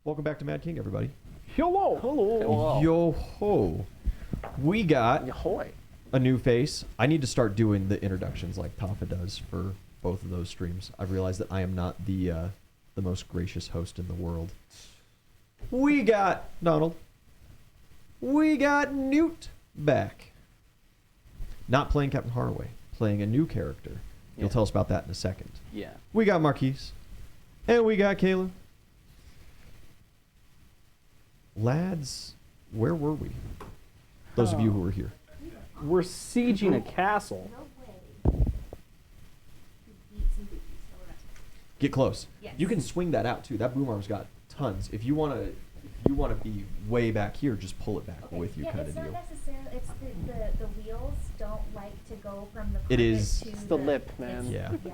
Welcome back to Mad King, everybody. Hello. Hello. Yo ho. We got Yahoy. a new face. I need to start doing the introductions like Tafa does for both of those streams. I've realized that I am not the most gracious host in the world. We got Donald. We got Newt back. Not playing Captain Haraway, playing a new character. You'll tell us about that in a second. Yeah. We got Marquise. And we got Kayla. Lads, where were we? Those of you who were here. We're sieging a castle. Get close. Yes. You can swing that out too. That boom arm's got tons. If you wanna be way back here, just pull it back with you, kind of it's deal. not necessarily. It's the wheels don't like to go from the. It is- carpet to It's the lip, man. It's, Yeah. Yeah,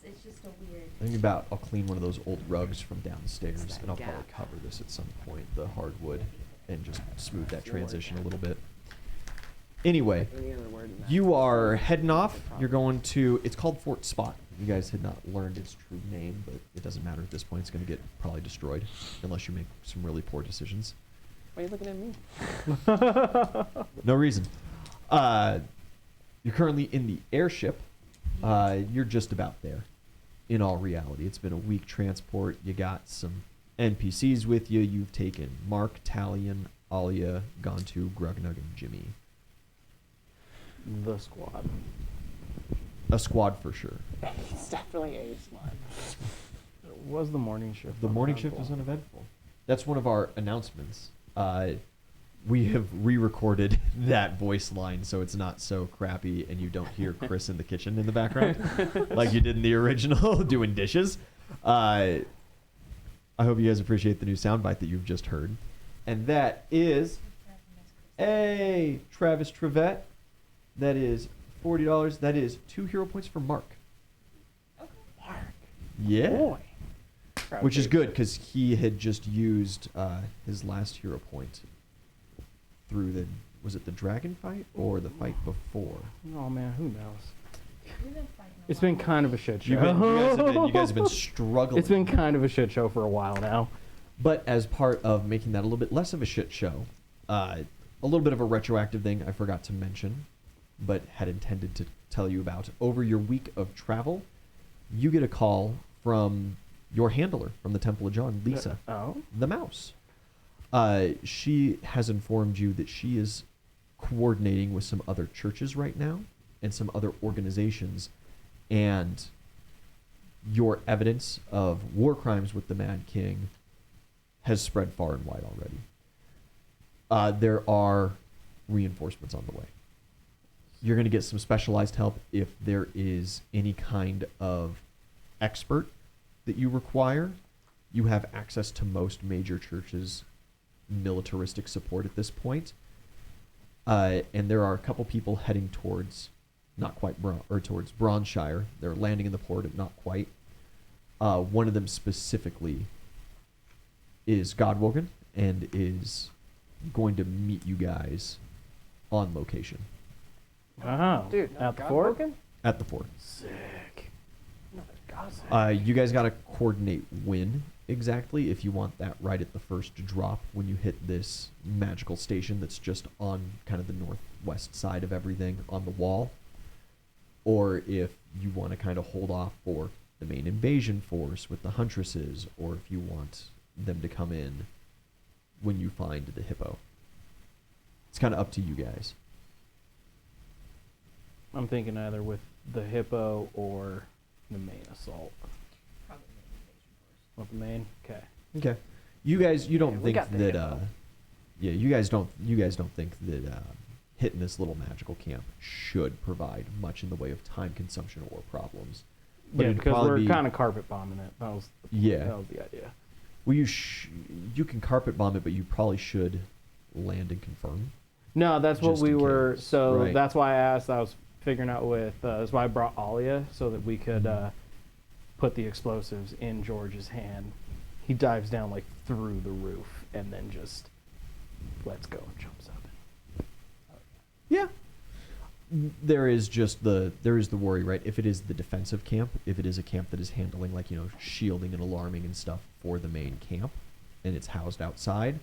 it's just a weird. I'll clean one of those old rugs from downstairs, It's that and I'll probably gap. cover this at some point, the hardwood, and just smooth that transition a little bit. Anyway, Any other word in that? you are heading off. You're going to. It's called Fort Spot. You guys had not learned its true name, but it doesn't matter at this point. It's going to get probably destroyed unless you make some really poor decisions. Why are you looking at me? No reason. You're currently in the airship. You're just about there. In all reality, it's been a week transport. You got some NPCs with you. You've taken Mark, Talion, Alia, Gontu, Grugnug, and Jimmy. The squad. A squad for sure. It's definitely a slime. It was the morning shift. The morning shift was uneventful. That's one of our announcements. We have re-recorded that voice line so it's not so crappy and you don't hear Chris in the kitchen in the background like you did in the original doing dishes. I hope you guys appreciate the new soundbite that you've just heard. And that is Travis Trevette. That is $40. That is 2 hero points for Mark. Mark. Yeah. Boy. Which is good because he had just used his last hero point through was it the dragon fight or the fight before? Oh man, who knows? We've been fighting a It's lot. been kind of a shit show. You guys have been struggling. It's been kind of a shit show for a while now. But as part of making that a little bit less of a shit show, a little bit of a retroactive thing I forgot to mention, but had intended to tell you about. Over your week of travel, you get a call from your handler from the Temple of John, Lisa, Oh. the mouse. She has informed you that she is coordinating with some other churches right now and some other organizations, and your evidence of war crimes with the Mad King has spread far and wide already. There are reinforcements on the way. You're going to get some specialized help if there is any kind of expert that you require. You have access to most major churches' militaristic support at this point. And there are a couple people heading towards, not quite, towards Bronshire. They're landing in the port, but not quite. One of them specifically is Godwoken and is going to meet you guys on location Wow. Dude, At the fort? at the fort. Sick. You guys got to coordinate when exactly, if you want that right at the first drop when you hit this magical station that's just on kind of the northwest side of everything on the wall, or if you want to kind of hold off for the main invasion force with the huntresses, or if you want them to come in when you find the Hippo. It's kind of up to you guys. I'm thinking either with the Hippo or the main assault. Probably the invasion force. With the main? Okay. Okay. You don't Yeah, we think got the that Hippo. you guys don't think that hitting this little magical camp should provide much in the way of time consumption or problems. But Yeah, it'd because probably we're be- kind of carpet bombing it. That was Yeah. That was the idea. Well, you can carpet bomb it, but you probably should land and confirm. No, that's what Just we in were. case, So right. that's why I asked. I was figuring out with. That's why I brought Alia so that we could put the explosives in George's hand. He dives down like through the roof and then just let's go and jumps up. Yeah. There is the worry, right? If it is the defensive camp, if it is a camp that is handling like, shielding and alarming and stuff for the main camp, and it's housed outside.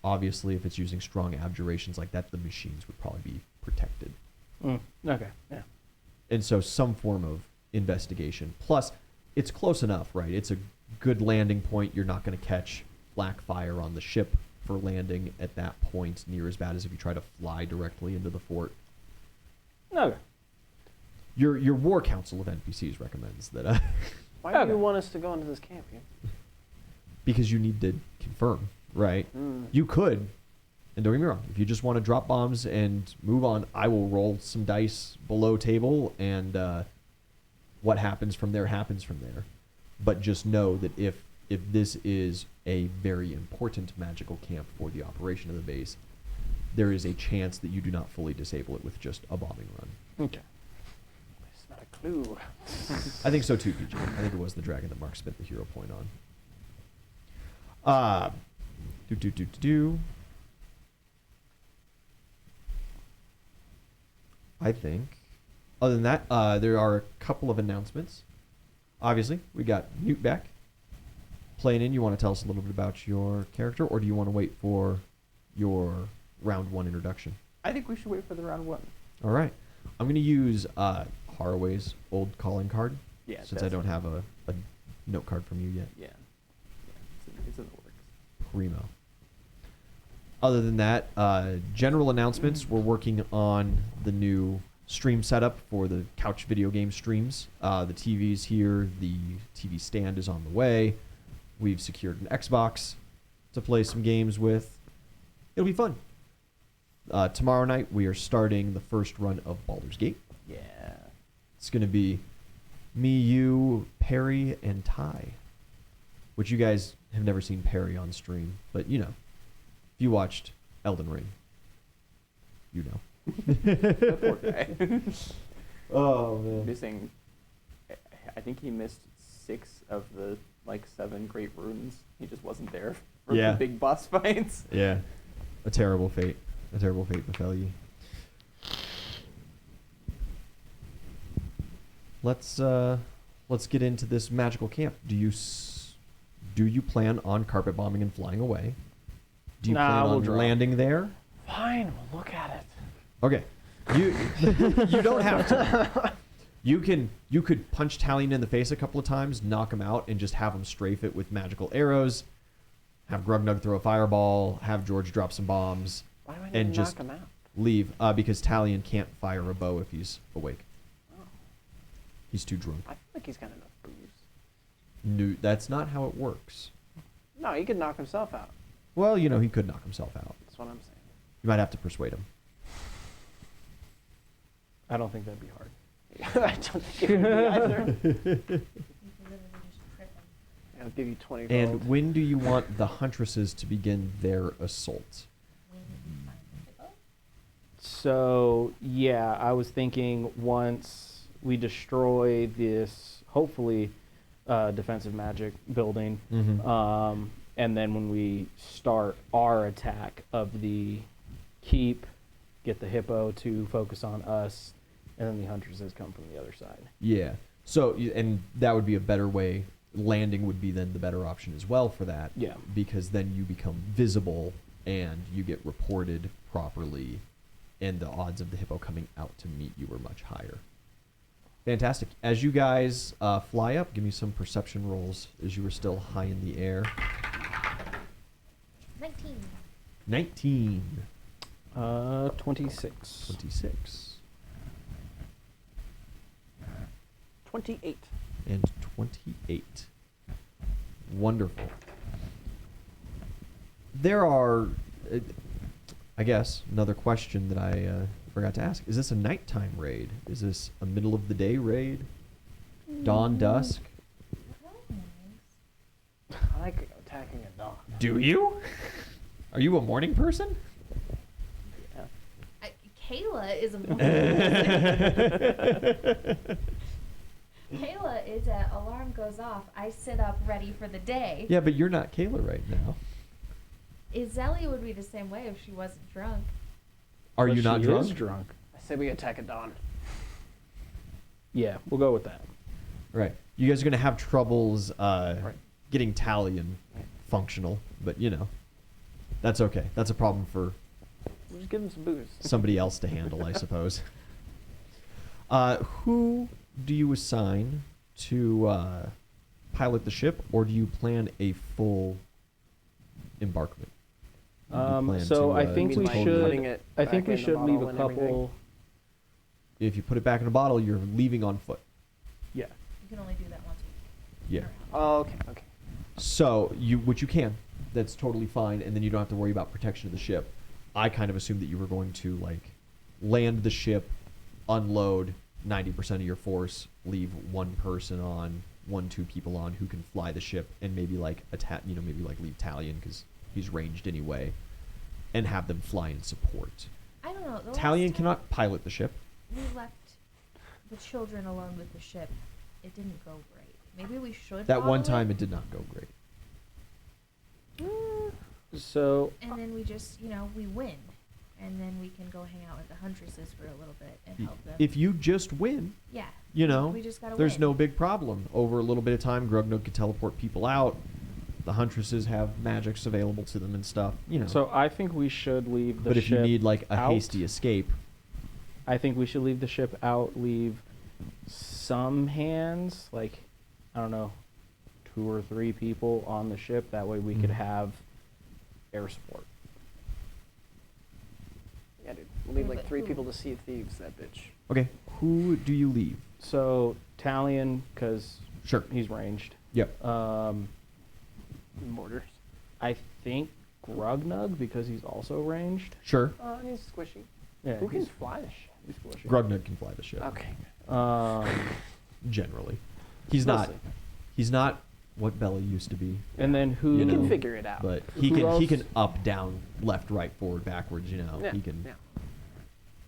Obviously, if it's using strong abjurations like that, the machines would probably be protected. Okay. Yeah. And so some form of investigation. Plus, it's close enough, right? It's a good landing point. You're not going to catch black fire on the ship for landing at that point near as bad as if you try to fly directly into the fort. Okay. Your war council of NPCs recommends that Why do Okay. you want us to go into this camp? because you need to confirm, right? You could, and don't get me wrong, if you just want to drop bombs and move on, I will roll some dice below table, and what happens from there happens from there. But just know that if this is a very important magical camp for the operation of the base, there is a chance that you do not fully disable it with just a bombing run. Okay. It's not a clue. I think so too, PJ. I think it was the dragon that Mark spent the hero point on. I think, other than that, there are a couple of announcements. Obviously, we got Newt back. Playing in, you want to tell us a little bit about your character, or do you want to wait for your round one introduction? I think we should wait for the round one. All right. I'm going to use Haraway's old calling card, Yeah. since I don't have a note card from you yet. Yeah. It's in the works. Primo. Other than that, general announcements. We're working on the new stream setup for the couch video game streams. The TV's here. The TV stand is on the way. We've secured an Xbox to play some games with. It'll be fun. Tomorrow night, we are starting the first run of Baldur's Gate. Yeah. It's going to be me, you, Perry, and Ty. Which you guys have never seen Perry on stream. But, you know, if you watched Elden Ring, you know. That poor guy. Oh, man. Missing. I think he missed 6 of the 7 great runes. He just wasn't there for Yeah. the big boss fights. Yeah. A terrible fate. A terrible fate befell you. Let's get into this magical camp. Do you plan on carpet bombing and flying away? Do you Nah, plan we'll on drop. landing there? Fine, we'll look at it. Okay. You don't have to. You could punch Talion in the face a couple of times, knock him out, and just have him strafe it with magical arrows. Have Grugnug throw a fireball. Have George drop some bombs. Why do I need And to just knock him out? leave because Talion can't fire a bow if he's awake. Oh, He's too drunk. I feel like he's got enough booze. No, that's not how it works. No, he could knock himself out. Well, you know, he could knock himself out. That's what I'm saying. You might have to persuade him. I don't think that'd be hard. I don't think it would be either. You can literally just trip him. I'll give you 20 gold. And when do you want the huntresses to begin their assault? When did you find the Hippo? So yeah, I was thinking once we destroy this, hopefully, defensive magic building, Mm-hmm. and then when we start our attack of the keep, get the hippo to focus on us, and then the huntresses come from the other side. Yeah. So, and that would be a better way. Landing would be then the better option as well for that. Yeah. Because then you become visible and you get reported properly, and the odds of the hippo coming out to meet you are much higher. Fantastic. As you guys fly up, give me some perception rolls as you were still high in the air. 19. 19. 26. 26. 28. And 28. Wonderful. There are, I guess, another question that I forgot to ask. Is this a nighttime raid? Is this a middle of the day raid? Dawn, dusk? I like attacking a dog. Do you? Are you a morning person? Yeah. Kayla is a Kayla is a alarm goes off. I sit up ready for the day. Yeah, but you're not Kayla right now. Izeli would be the same way if she wasn't drunk. Are But you not she drunk? is drunk. I say we attack at dawn. Yeah, we'll go with that. Right. You guys are going to have troubles getting Talion functional, but you know, that's okay. That's a problem for We'll just give him some booze. somebody else to handle, I suppose. Who do you assign to pilot the ship, or do you plan a full embarkment? Do you plan So to, I think You we mean, like, should. putting it I think back we in the should leave bottle a and everything? couple. If you put it back in a bottle, you're leaving on foot. Yeah. You can only do that once a week. Yeah. Oh, okay, okay. So which you can. That's totally fine, and then you don't have to worry about protection of the ship. I kind of assumed that you were going to like land the ship, unload 90% of your force, leave one person on, 2 people on who can fly the ship, and maybe like maybe like leave Talion because he's ranged anyway, and have them fly in support. I don't know. The last Talion time cannot pilot the ship. We left the children alone with the ship. It didn't go great. Maybe we should. That one bottle time it did not go great. So And then we just, we win. And then we can go hang out with the huntresses for a little bit and help them. If you just win, Yeah. we just gotta there's win. no big problem. Over a little bit of time, Grugnog can teleport people out. The huntresses have magics available to them and stuff, So I think we should leave the but ship. if you need like a out, hasty escape, I think we should leave the ship out. Leave some hands, like I don't know, 2 or 3 people on the ship. That way we could Mhm. have air support. Yeah, dude. We'll leave Yeah, like but 3 who? people to see thieves, that bitch. okay, who do you leave? So Talion, because Sure. he's ranged. Yep. Mortars. I think Grugnug, because he's also ranged. Sure. He's squishy. Yeah, Who can he's- fly the ship? he's squishy. Grugnog can fly the ship. Okay. Generally, he's not. Mostly. He's not what Bella used to be, And then who? You You can know, figure it out. but Who he else? can up, down, left, right, forward, backwards. yeah, He can. Yeah.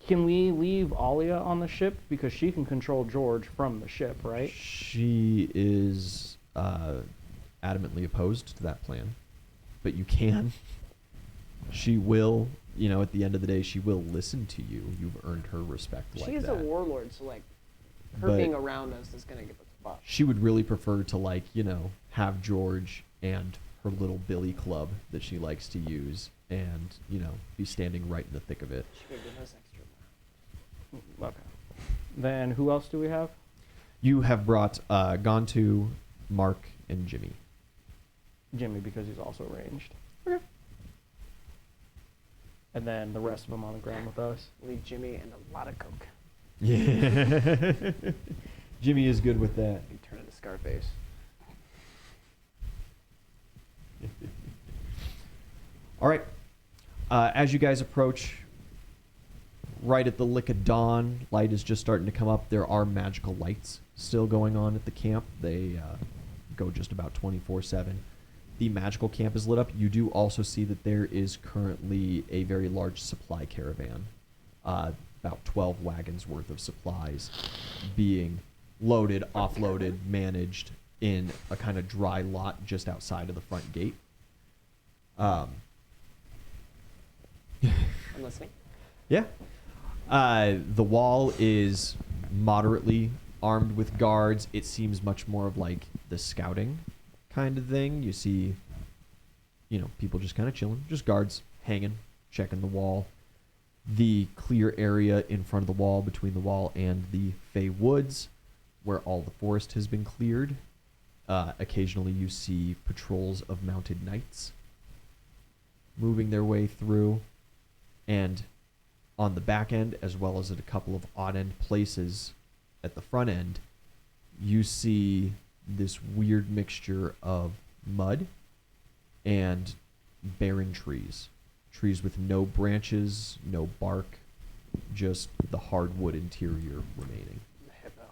Can we leave Alia on the ship because she can control George from the ship, right? She is adamantly opposed to that plan, but you can. She will, at the end of the day, she will listen to you. You've earned her respect like She is that. a warlord, so like her But being around us is gonna give us a buff. she would really prefer to have George and her little Billy club that she likes to use, and be standing right in the thick of it. She could give us extra. Okay. Then who else do we have? You have brought Gontu, Mark, and Jimmy. Jimmy, because he's also ranged. Okay. And then the rest of them on the ground with us. Leave Jimmy and a lot of coke. Yeah. Jimmy is good with that. You turn into Scarface. All right. As you guys approach, right at the lick of dawn, light is just starting to come up. There are magical lights still going on at the camp. They go just about 24/7. The magical camp is lit up. You do also see that there is currently a very large supply caravan, about 12 wagons worth of supplies being loaded, offloaded, managed in a kind of dry lot just outside of the front gate. I'm listening. Yeah. The wall is moderately armed with guards. It seems much more of like the scouting kind of thing. You see, people just kind of chilling, just guards hanging, checking the wall. The clear area in front of the wall, between the wall and the Fey Woods, where all the forest has been cleared. Occasionally you see patrols of mounted knights moving their way through. And on the back end, as well as at a couple of odd end places at the front end, you see this weird mixture of mud and barren trees. Trees with no branches, no bark, just the hardwood interior remaining. The hippo.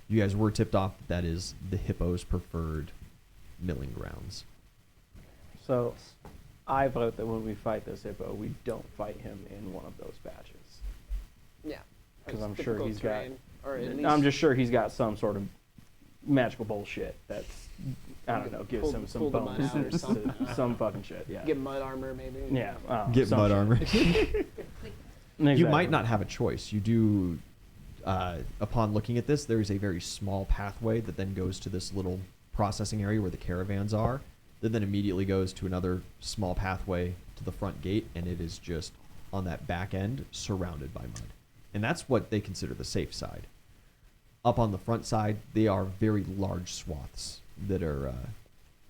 You guys were tipped off that is the Hippo's preferred milling grounds. So I vote that when we fight this hippo, we don't fight him in one of those batches. Yeah. 'Cause It's I'm sure difficult he's got- terrain, or at least I'm just sure he's got some sort of magical bullshit that's, I don't know, gives Pull- him some pull the mud out or bonuses something. to some fucking shit, yeah. get mud armor maybe. Yeah. Get some mud shit. armor. You Exactly. might not have a choice. You do, upon looking at this, there is a very small pathway that then goes to this little processing area where the caravans are, that then immediately goes to another small pathway to the front gate, and it is just on that back end surrounded by mud. And that's what they consider the safe side. Up on the front side, they are very large swaths that are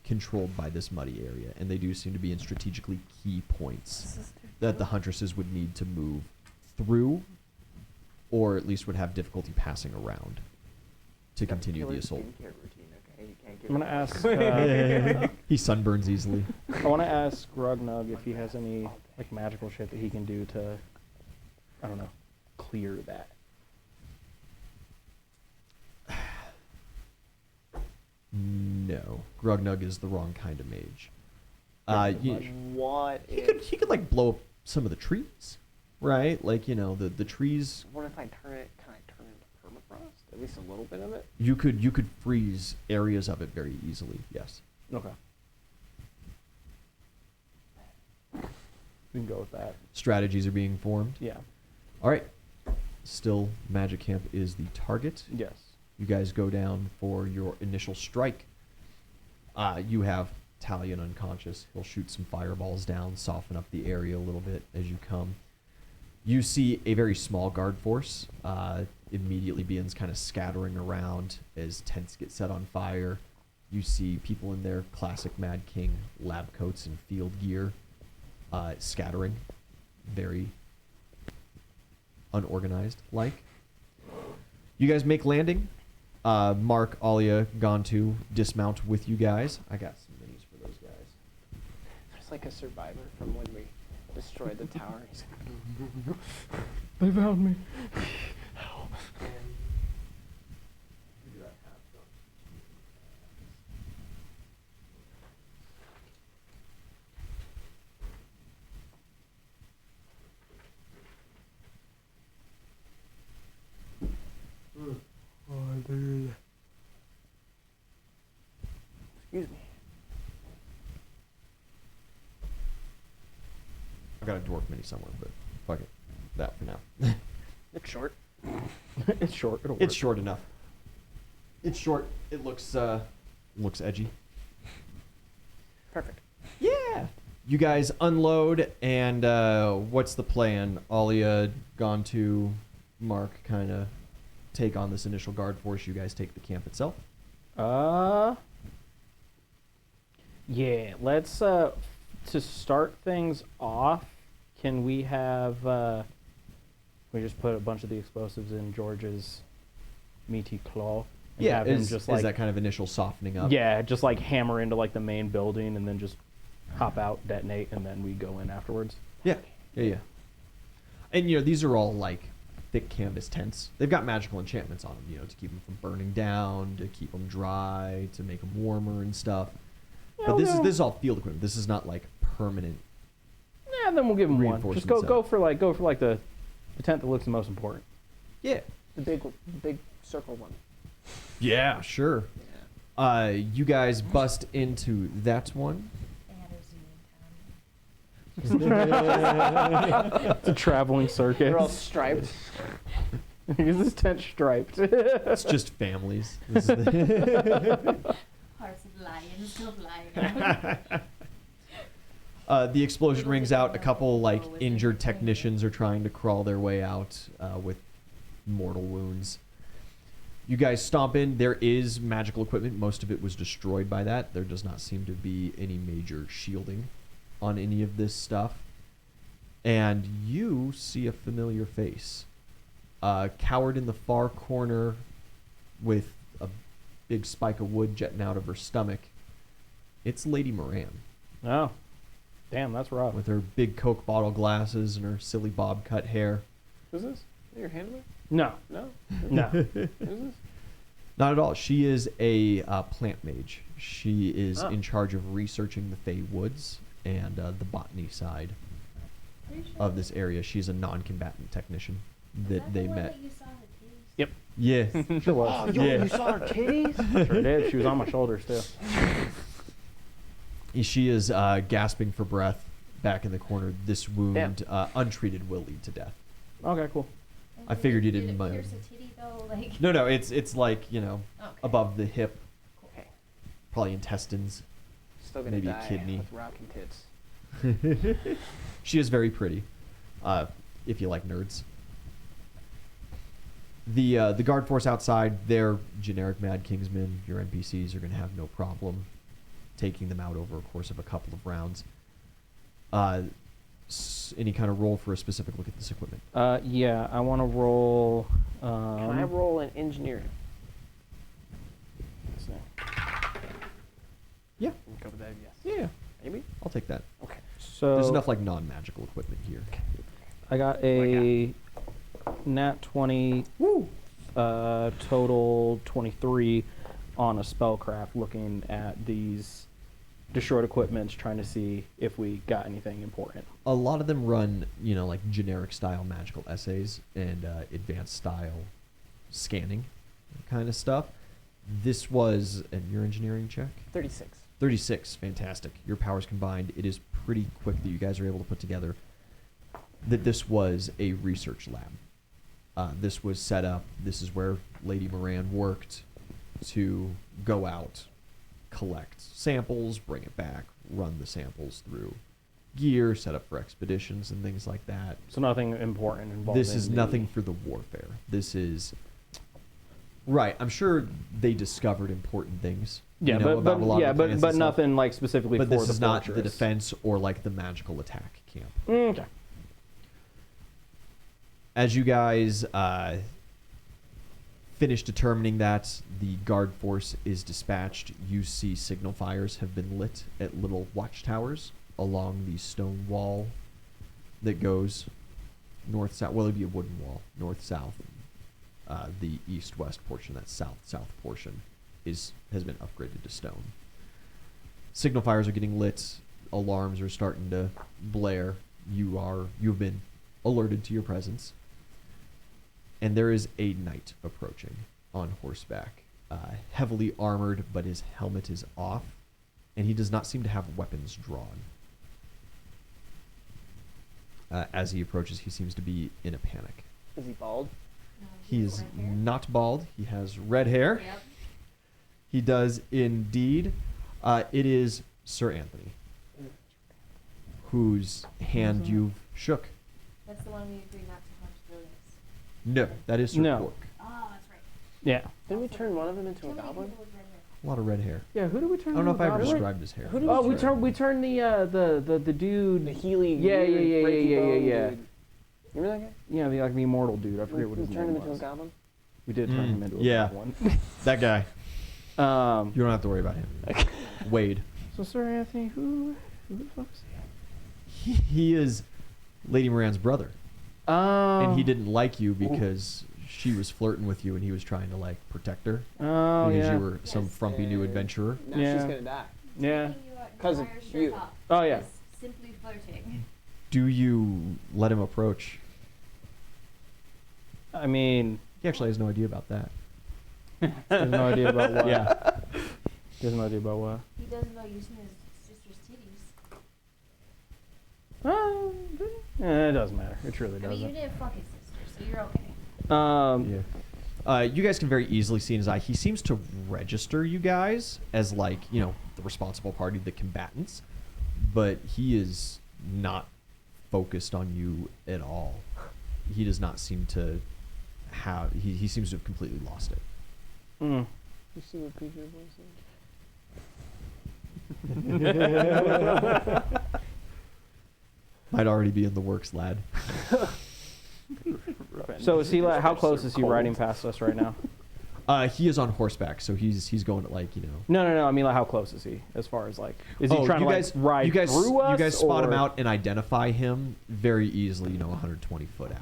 controlled by this muddy area, and they do seem to be in strategically key points that the huntresses would need to move through, or at least would have difficulty passing around to continue the assault. Skincare routine, okay? You can't give I'm it gonna ask. He sunburns easily. I want to ask Rugnug if he has any like magical shit that he can do to, I don't know, clear that. No, Grugnug is the wrong kind of mage. Thank you You- much. What he could like blow up some of the trees, right? Like, you know, the trees. What if I turn it? Can I turn it into permafrost? At least a little bit of it. You could freeze areas of it very easily. Yes. Okay. We can go with that. Strategies are being formed. Yeah. All right. Still, Magic Camp is the target. Yes. You guys go down for your initial strike. You have Talion unconscious. He'll shoot some fireballs down, soften up the area a little bit as you come. You see a very small guard force immediately begins kind of scattering around as tents get set on fire. You see people in their classic Mad King lab coats and field gear scattering, very unorganized like. You guys make landing. Mark, Alia, Gontu dismount with you guys. I got some minis for those guys. There's like a survivor from when we destroyed the tower. He's like, They found me. excuse me. I've got a dwarf mini somewhere, but fuck it. That for now. It's short. It's short. It'll work. It's short enough. It's short. It looks edgy. Perfect. Yeah. You guys unload, and what's the plan? Alia, Gontu, Mark kind of take on this initial guard force. You guys take the camp itself. Yeah. Let's to start things off. Can we have we just put a bunch of the explosives in George's meaty claw and have him just like is that kind of initial softening up? yeah, just like hammer into like the main building and then just hop out, detonate, and then we go in afterwards. Yeah. And you know, these are all like thick canvas tents. They've got magical enchantments on them, you know, to keep them from burning down, to keep them dry, to make them warmer and stuff. But this is all field equipment. This is not like permanent. Yeah, then we'll give him one. Just go Reinforcements go for like the tent that looks the most important. Yeah. The big circle one. Yeah, sure. Yeah. You guys bust into that one. They had a zoo in town. It's a traveling circus. They're all striped. Is this tent striped? It's just families. This is the- Parts of lions still flying out. The explosion rings out. A couple like injured technicians are trying to crawl their way out with mortal wounds. You guys stomp in. There is magical equipment. Most of it was destroyed by that. There does not seem to be any major shielding on any of this stuff. And you see a familiar face. Cowered in the far corner with a big spike of wood jetting out of her stomach. It's Lady Moran. Oh, damn, that's rough. With her big Coke bottle glasses and her silly bob cut hair. Who's this? Is that your handler? No, No. no. Who's this? Not at all. She is a plant mage. She is Oh. in charge of researching the Fey Woods and the botany side Pretty sure of this area. She's a non-combatant technician is that they the one met. That you saw her titties? Yep. Yeah. Sure was. Yeah. You saw her titties? Sure did. She was on my shoulders too. She is gasping for breath back in the corner. This wound, untreated, will lead to death. Okay, cool. And I did figured it- you did didn't it mind. pierce a titty though? Like, No, it's like, you know, okay. above the hip. Okay. probably intestines. Still gonna Maybe a die kidney. with rocking tits. She is very pretty, if you like nerds. The guard force outside, they're generic Mad Kingsmen. Your NPCs are going to have no problem taking them out over a course of a couple of rounds. Any kind of roll for a specific look at this equipment? Yeah, I want to roll. Can I roll an engineering? let's see. Yeah. Go with that, yes. Yeah, Maybe? I'll take that. Okay. So There's enough like non-magical equipment here. I got a nat 20. Woo! Total 23 on a spellcraft, looking at these destroyed equipments, trying to see if we got anything important. A lot of them run, like generic style magical essays and advanced style scanning kind of stuff. This was your engineering check? 36. 36, fantastic. Your powers combined, it is pretty quick that you guys are able to put together that this was a research lab. This was set up, this is where Lady Moran worked to go out, collect samples, bring it back, run the samples through gear, set up for expeditions and things like that. So nothing important involved. This is nothing for the warfare. This is... Right, I'm sure they discovered important things. Yeah, about a lot of the plants and but stuff. nothing like specifically But for this the is not the fortress. defense or like the magical attack camp. Okay. As you guys finish determining that the guard force is dispatched, you see signal fires have been lit at little watchtowers along the stone wall that goes north-south. Well, it'd be a wooden wall, north-south. The east-west portion, that south-south portion, has been upgraded to stone. Signal fires are getting lit. Alarms are starting to blare. You've been alerted to your presence. And there is a knight approaching on horseback, heavily armored, but his helmet is off, and he does not seem to have weapons drawn. As he approaches, he seems to be in a panic. Is he bald? No, He he's is red hair. not bald. He has red hair. Yep. He does indeed. It is Sir Anthony, whose hand you've shook. That's the one we agreed not to punch Williams. No, that is Sir No. Quark. Oh, that's right. Yeah. Didn't we turn one of them into Too a many goblin? people with red hair. A lot of red hair. Yeah. Who did we turn? I don't know if I ever goblin? described his hair. Who did Oh, we turn? turned the dude. The Healy. Yeah, weird, yeah, yeah, breaky yeah, yeah, bone yeah. dude. You remember that guy? Yeah, the immortal dude. I forget what his turned name him into a was. goblin? We did turn him into a yeah. goblin. That guy. Um. You don't have to worry about him. Wade. So Sir Anthony, who the fuck is he? He is Lady Moran's brother. And he didn't like you because she was flirting with you and he was trying to like protect her. Oh because yeah. you were some frumpy new adventurer. Now Yeah. she's gonna die. Yeah. Taking you out, 'Cause of wire shirt you. off. Oh, yeah. Just simply flirting. Do you let him approach? I mean, He actually has no idea about that. he has no idea about what. Yeah. He has no idea about what. He doesn't know using his sister's titties. It doesn't matter. It truly I mean, you doesn't. didn't fuck his sister, so you're okay. Yeah. You guys can very easily see in his eye, he seems to register you guys as like, the responsible party, the combatants, but he is not focused on you at all. He does not seem to have, he seems to have completely lost it. Mm. You see what PJ Boy said? Might already be in the works, lad. So is he like? How close Sir is he Cold. riding past us right now? He is on horseback, so he's going at like, No. I mean, like, how close is he? As far as like, is he trying you to guys, like ride you guys, through us? You guys spot him or- out and identify him very easily, 120 foot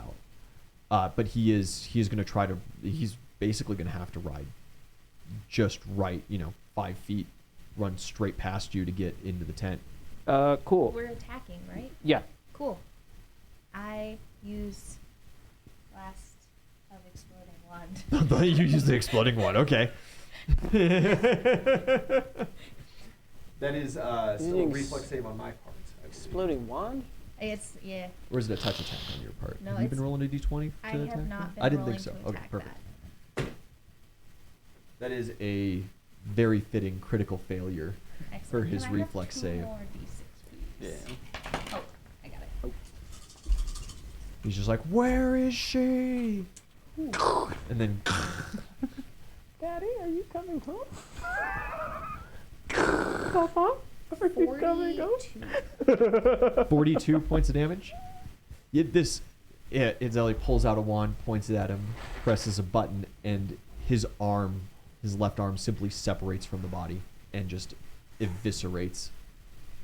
out. But he's going to try to, he's basically going to have to ride just right, 5 feet, run straight past you to get into the tent. Cool. We're attacking, right? Yeah. Cool. I use blast of exploding wand. You use the exploding one, okay. That is still a Using reflex save on my part. Exploding wand? It's yeah. Or is it a touch attack on your part? No, have you been it's- rolling a d20 to I attack have not that? been I didn't rolling think so. to Okay, attack perfect. that. That is a very fitting critical failure for Excellent. his Can I have reflex 2 save. more D6, please? Yeah. Oh, I got it. He's just like, "Where is she?" And then Daddy, are you coming home? Papa, are you coming home? 42. 42 points of damage. Idzeli pulls out a wand, points it at him, presses a button, and his left arm simply separates from the body and just eviscerates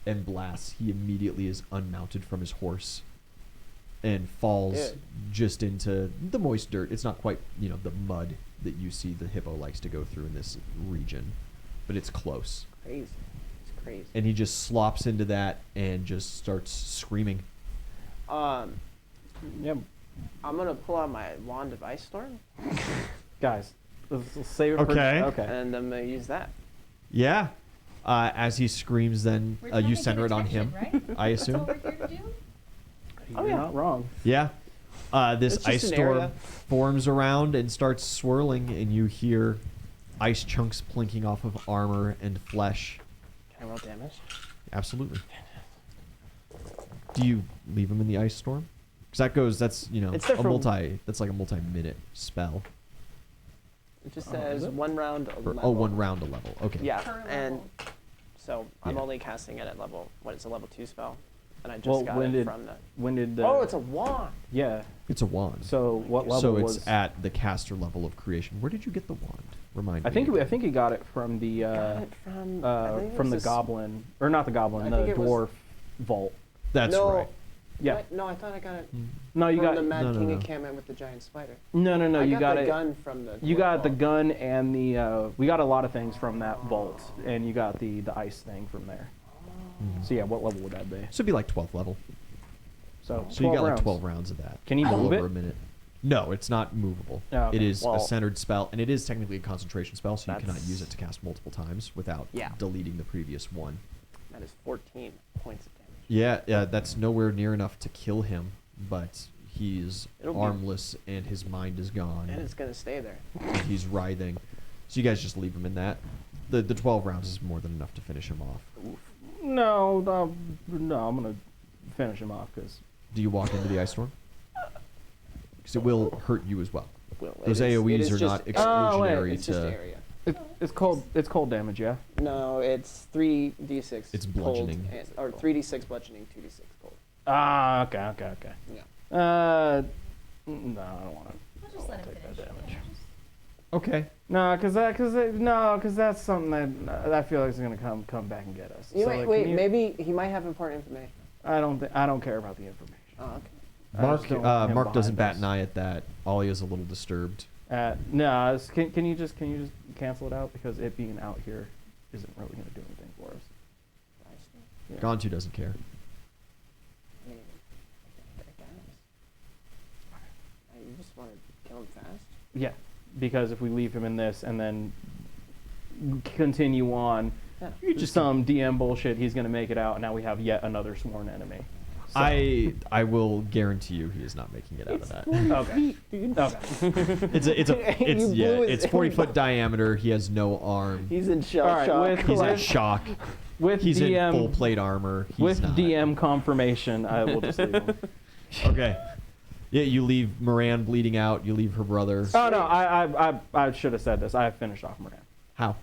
and blasts. He immediately is unmounted from his horse and falls Dude. just into the moist dirt. It's not quite, the mud that you see the hippo likes to go through in this region, but it's close. Crazy. It's crazy. And he just slops into that and just starts screaming. Yeah, I'm gonna pull out my wand of ice storm, guys, let's save it Okay. for... Okay. and I'm gonna use that. Yeah. As he screams, then We're trying you to center get it on him, attention, right? I That's all assume. we're here to do? You're yeah. not wrong. Yeah. This It's just ice an storm area. forms around and starts swirling, and you hear ice chunks plinking off of armor and flesh. Can I roll damage? Absolutely. Do you leave him in the ice storm? Because that's It's there for- that's like a multi-minute spell. It just Oh, says is it? 1 round a Or, level. 1 round a level. Okay. Yeah, Per and level. so I'm Yeah. only casting it at level. What is a level 2 spell? And I just Well, got when it did from the. when did the... Oh, it's a wand. Yeah. It's a wand. So what level So was... it's at the caster level of creation. Where did you get the wand? Remind me. I think again. he got it from the Got it from. I think it from was the this- goblin, or not the goblin, I the think it was- dwarf vault. That's no, right. Yeah. What? No, I thought I got it No, you from got the Mad no, no, King no. encampment with the giant spider. no. I You got the it. gun from the. You dwarf got the vault. gun and the. We got a lot of things from that vault, and you got the ice thing from there. Mhm. So yeah, what level would that be? So it'd be like 12th level. So So you got like rounds. 12 rounds of that. Can you all move over it? a minute. No, it's not movable. Oh, okay. It is a Well- centered spell, and it is technically a concentration spell, so you cannot That's- use it to cast multiple times without Yeah. deleting the previous one. That is 14 points of damage. Yeah, that's nowhere near enough to kill him, but he's It'll be- armless and his mind is gone. And it's gonna stay there. And he's writhing. So you guys just leave him in that. The 12 rounds is more than enough to finish him off. No, I'm gonna finish him off because Do you walk into the ice storm? Because it will hurt you as well. Well, Those it is AoEs are just- not Oh, wait, exclusionary It's just to. area. it's cold. It's cold damage, yeah. No, it's 3d6. It's cold bludgeoning. or 3d6 bludgeoning, 2d6 cold. Ah, okay. Yeah. No, I don't want to. We'll just let him take finish. that damage. Yeah, just- Okay. No, because that's something that I feel like is gonna come back and get us. You So, wait, like, wait, can you- maybe he might have important information. I don't care about the information. Oh, okay. I Mark, just don't want him Mark doesn't bat behind an us. eye at that. Olia's a little disturbed. No, can you just cancel it out because it being out here isn't really gonna do anything for us. Yeah. Gontu doesn't care. I mean, I guess. You just want to kill him fast? Yeah, because if we leave him in this and then continue on, Yeah. just some DM bullshit, he's gonna make it out, and now we have yet another sworn enemy. So- I will guarantee you he is not making it out of that. Okay. Okay. It's 40-foot diameter. He has no arm. He's in shell All right, shock. with- He's in shock. With He's DM in full plate armor. He's with not. DM confirmation, I will just leave him. Okay. Yeah, you leave Moran bleeding out. You leave her brother. Oh no, I should have said this. I finished off Moran. How?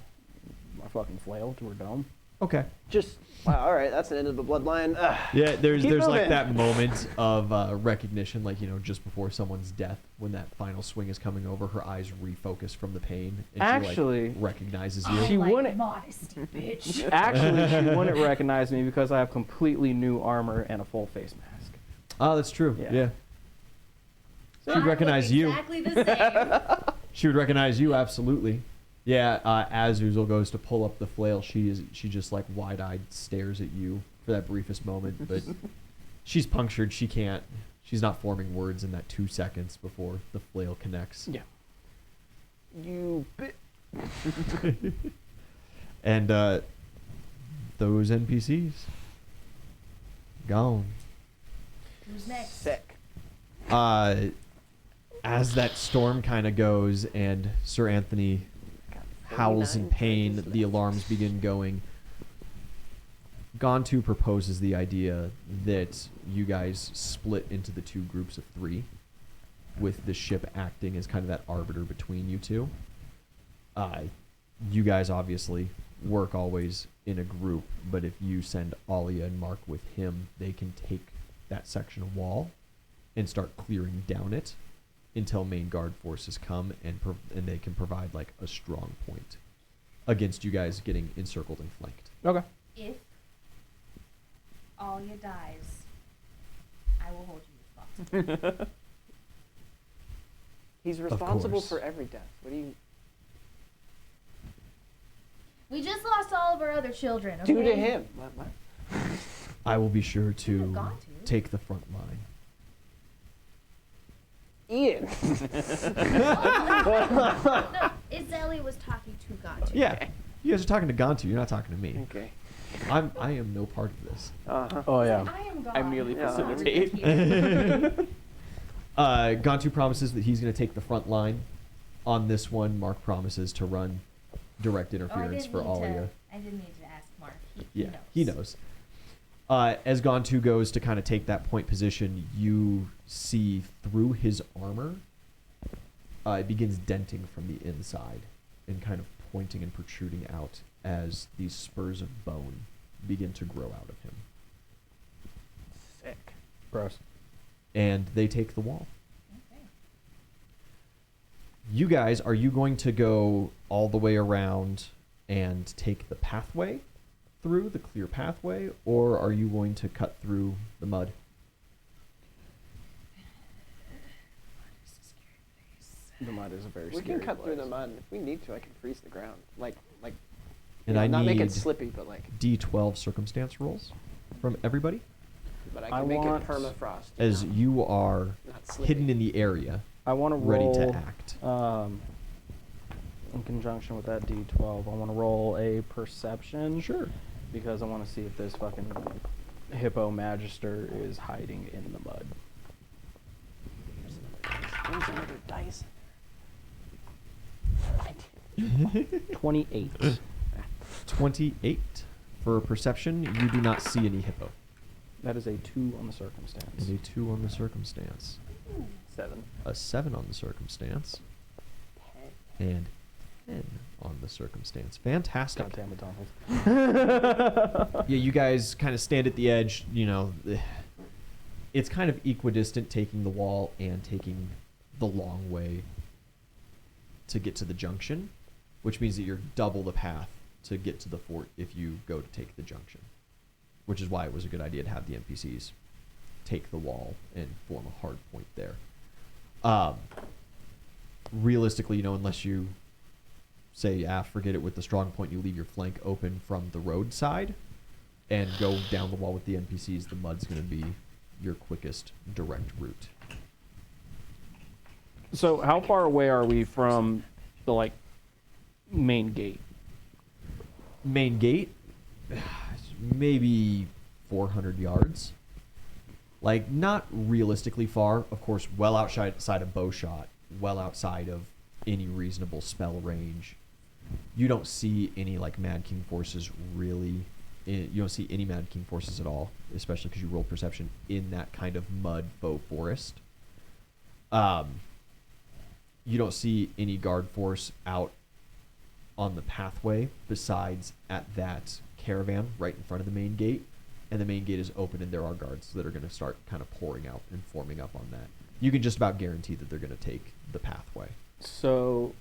My fucking flail to her dome. Okay. Just wow. All right, that's the end of the bloodline. Yeah, there's Keep like moving. that moment of recognition, like just before someone's death, when that final swing is coming over, her eyes refocus from the pain, and Actually- she recognizes you. I She like wouldn't- modesty, bitch. Actually, she wouldn't recognize me because I have completely new armor and a full face mask. Oh, that's true. Yeah. Yeah. I She'd look recognize you. Exactly the same. She would recognize you, absolutely. Yeah, as Uzel goes to pull up the flail, she just like wide-eyed stares at you for that briefest moment, but she's punctured. She's not forming words in that 2 seconds before the flail connects. Yeah. You. And those NPCs gone. Who's next? Sick. As that storm kind of goes and Sir Anthony howls in 49 pain, charges the left. alarms begin going. Gontu proposes the idea that you guys split into the 2 groups of 3, with the ship acting as kind of that arbiter between you two. You guys obviously work always in a group, but if you send Alia and Mark with him, they can take that section of wall and start clearing down it until main guard forces come and they can provide like a strong point against you guys getting encircled and flanked. Okay. If Alia dies, I will hold you responsible. He's responsible course. for every death. What do you We just lost all of our other children. Okay? do to him? What? I will be sure You to have got to. take the front line. Ian. No, Izelia was talking to God. Yeah, you guys are talking to Gontu. You're not talking to me. Okay. I am no part of this. Uh-huh. Oh yeah. I am God. I merely Yeah. facilitate. Gontu promises that he's going to take the front line on this one. Mark promises to run direct interference for Alia. I didn't need to ask Mark. Yeah, he knows. As Gontu goes to kind of take that point position, you see through his armor, it begins denting from the inside and kind of pointing and protruding out as these spurs of bone begin to grow out of him. Sick. Gross. And they take the wall. Okay. You guys, are you going to go all the way around and take the pathway through, the clear pathway, or are you going to cut through the mud? The mud is a very We scary can cut through place. the mud. If we need to, I can freeze the ground. Like And you know, I not make need it slippy, but like, D12 circumstance rolls from everybody, but I I can make want- it permafrost. as you are not slippy. hidden in the area, I want to ready roll. to act. In conjunction with that D12, I want to roll a perception. Sure. Because I want to see if this fucking Hippo Magister is hiding in the mud. There's another dice. 28. 28 for perception. You do not see any hippo. That is a 2 on the circumstance. And a 2 on the circumstance. 7. A 7 on the circumstance. And 10 on the circumstance. Fantastic. God damn it, Donald. Yeah, you guys kind of stand at the edge. You know, it's kind of equidistant taking the wall and taking the long way to get to the junction, which means that you're double the path to get to the fort if you go to take the junction, which is why it was a good idea to have the NPCs take the wall and form a hard point there. Realistically, you know, unless you say, forget it with the strong point, you leave your flank open from the roadside and go down the wall with the NPCs, the mud's going to be your quickest direct route. So, how far away are we from the like main gate? Main gate, maybe 400 yards. Like, not realistically far, of course, well outside of bow shot, well outside of any reasonable spell range. You don't see any, like, Mad King forces really. You don't see any Mad King forces at all, especially because you roll perception in that kind of mud faux forest. You don't see any guard force out on the pathway besides at that caravan right in front of the main gate. And the main gate is open, and there are guards that are going to start kind of pouring out and forming up on that. You can just about guarantee that they're going to take the pathway. So,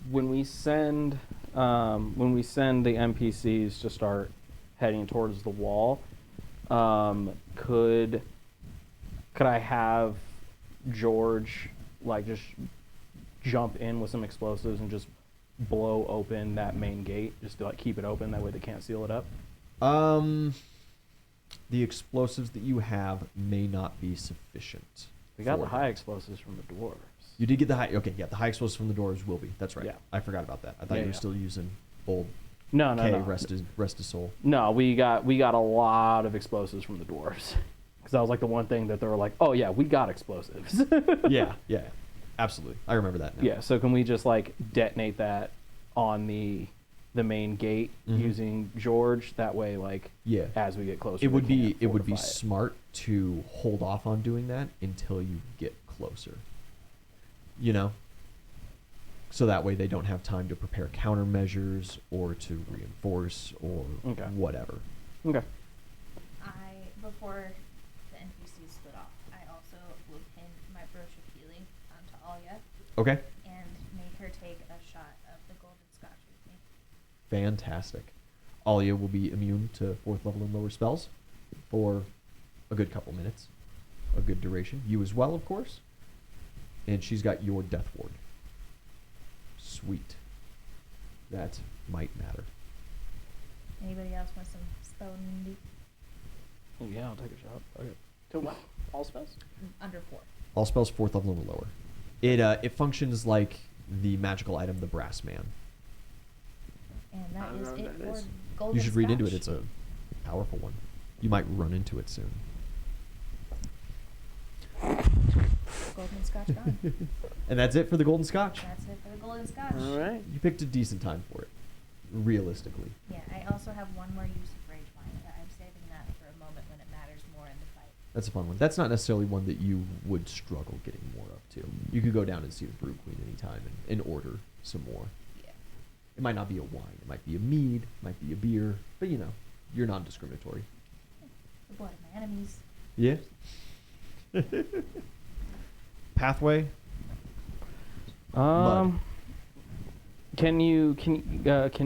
when we send the NPCs to start heading towards the wall, could I have George like just jump in with some explosives and just blow open that main gate, just to like keep it open, that way they can't seal it up? The explosives that you have may not be sufficient. We got for the high that. explosives from the dwarves. You did get the high. Okay, yeah, the high explosives from the doors will be. That's right. Yeah. I forgot about that. I thought Yeah, you were yeah. still using old No, K. no. Rest his soul. No, we got a lot of explosives from the dwarves. Because that was like the one thing that they were like, oh yeah, we got explosives. Yeah, absolutely. I remember that now. Yeah, so can we just like detonate that on the main gate Mhm. using George. That way, like Yeah. as we get closer, It would we be can it would be fortify it. smart to hold off on doing that until you get closer. You know? So that way they don't have time to prepare countermeasures or to reinforce or Okay. whatever. Okay. Before the NPCs split off, I also will pin my brooch of healing onto Alia Okay. and make her take a shot of the golden scotch with me. Fantastic. Alia will be immune to 4th level and lower spells for a good couple minutes. A good duration. You as well, of course. And she's got your death ward. Sweet. That might matter. Anybody else want some spell immunity? Yeah, I'll take a shot. Okay. To what? All spells? Under 4. All spells 4th level and lower. It functions like the magical item, the Brass Man. And I that don't is know it what that for is. golden You should read into it. scotch. It's a powerful one. You might run into it soon. Golden scotch gone. And that's it for the golden scotch. That's it for the golden scotch. All right. You picked a decent time for it, realistically. Yeah, I also have one more use of rage wine, but I'm saving that for a moment when it matters more in the fight. That's a fun one. That's not necessarily one that you would struggle getting more of, too. You could go down and see the Brew Queen anytime and order some more. Yeah. It might not be a wine. It might be a mead. It might be a beer. But, you know, you're non-discriminatory. The blood of my enemies. Yeah. Pathway. Um, can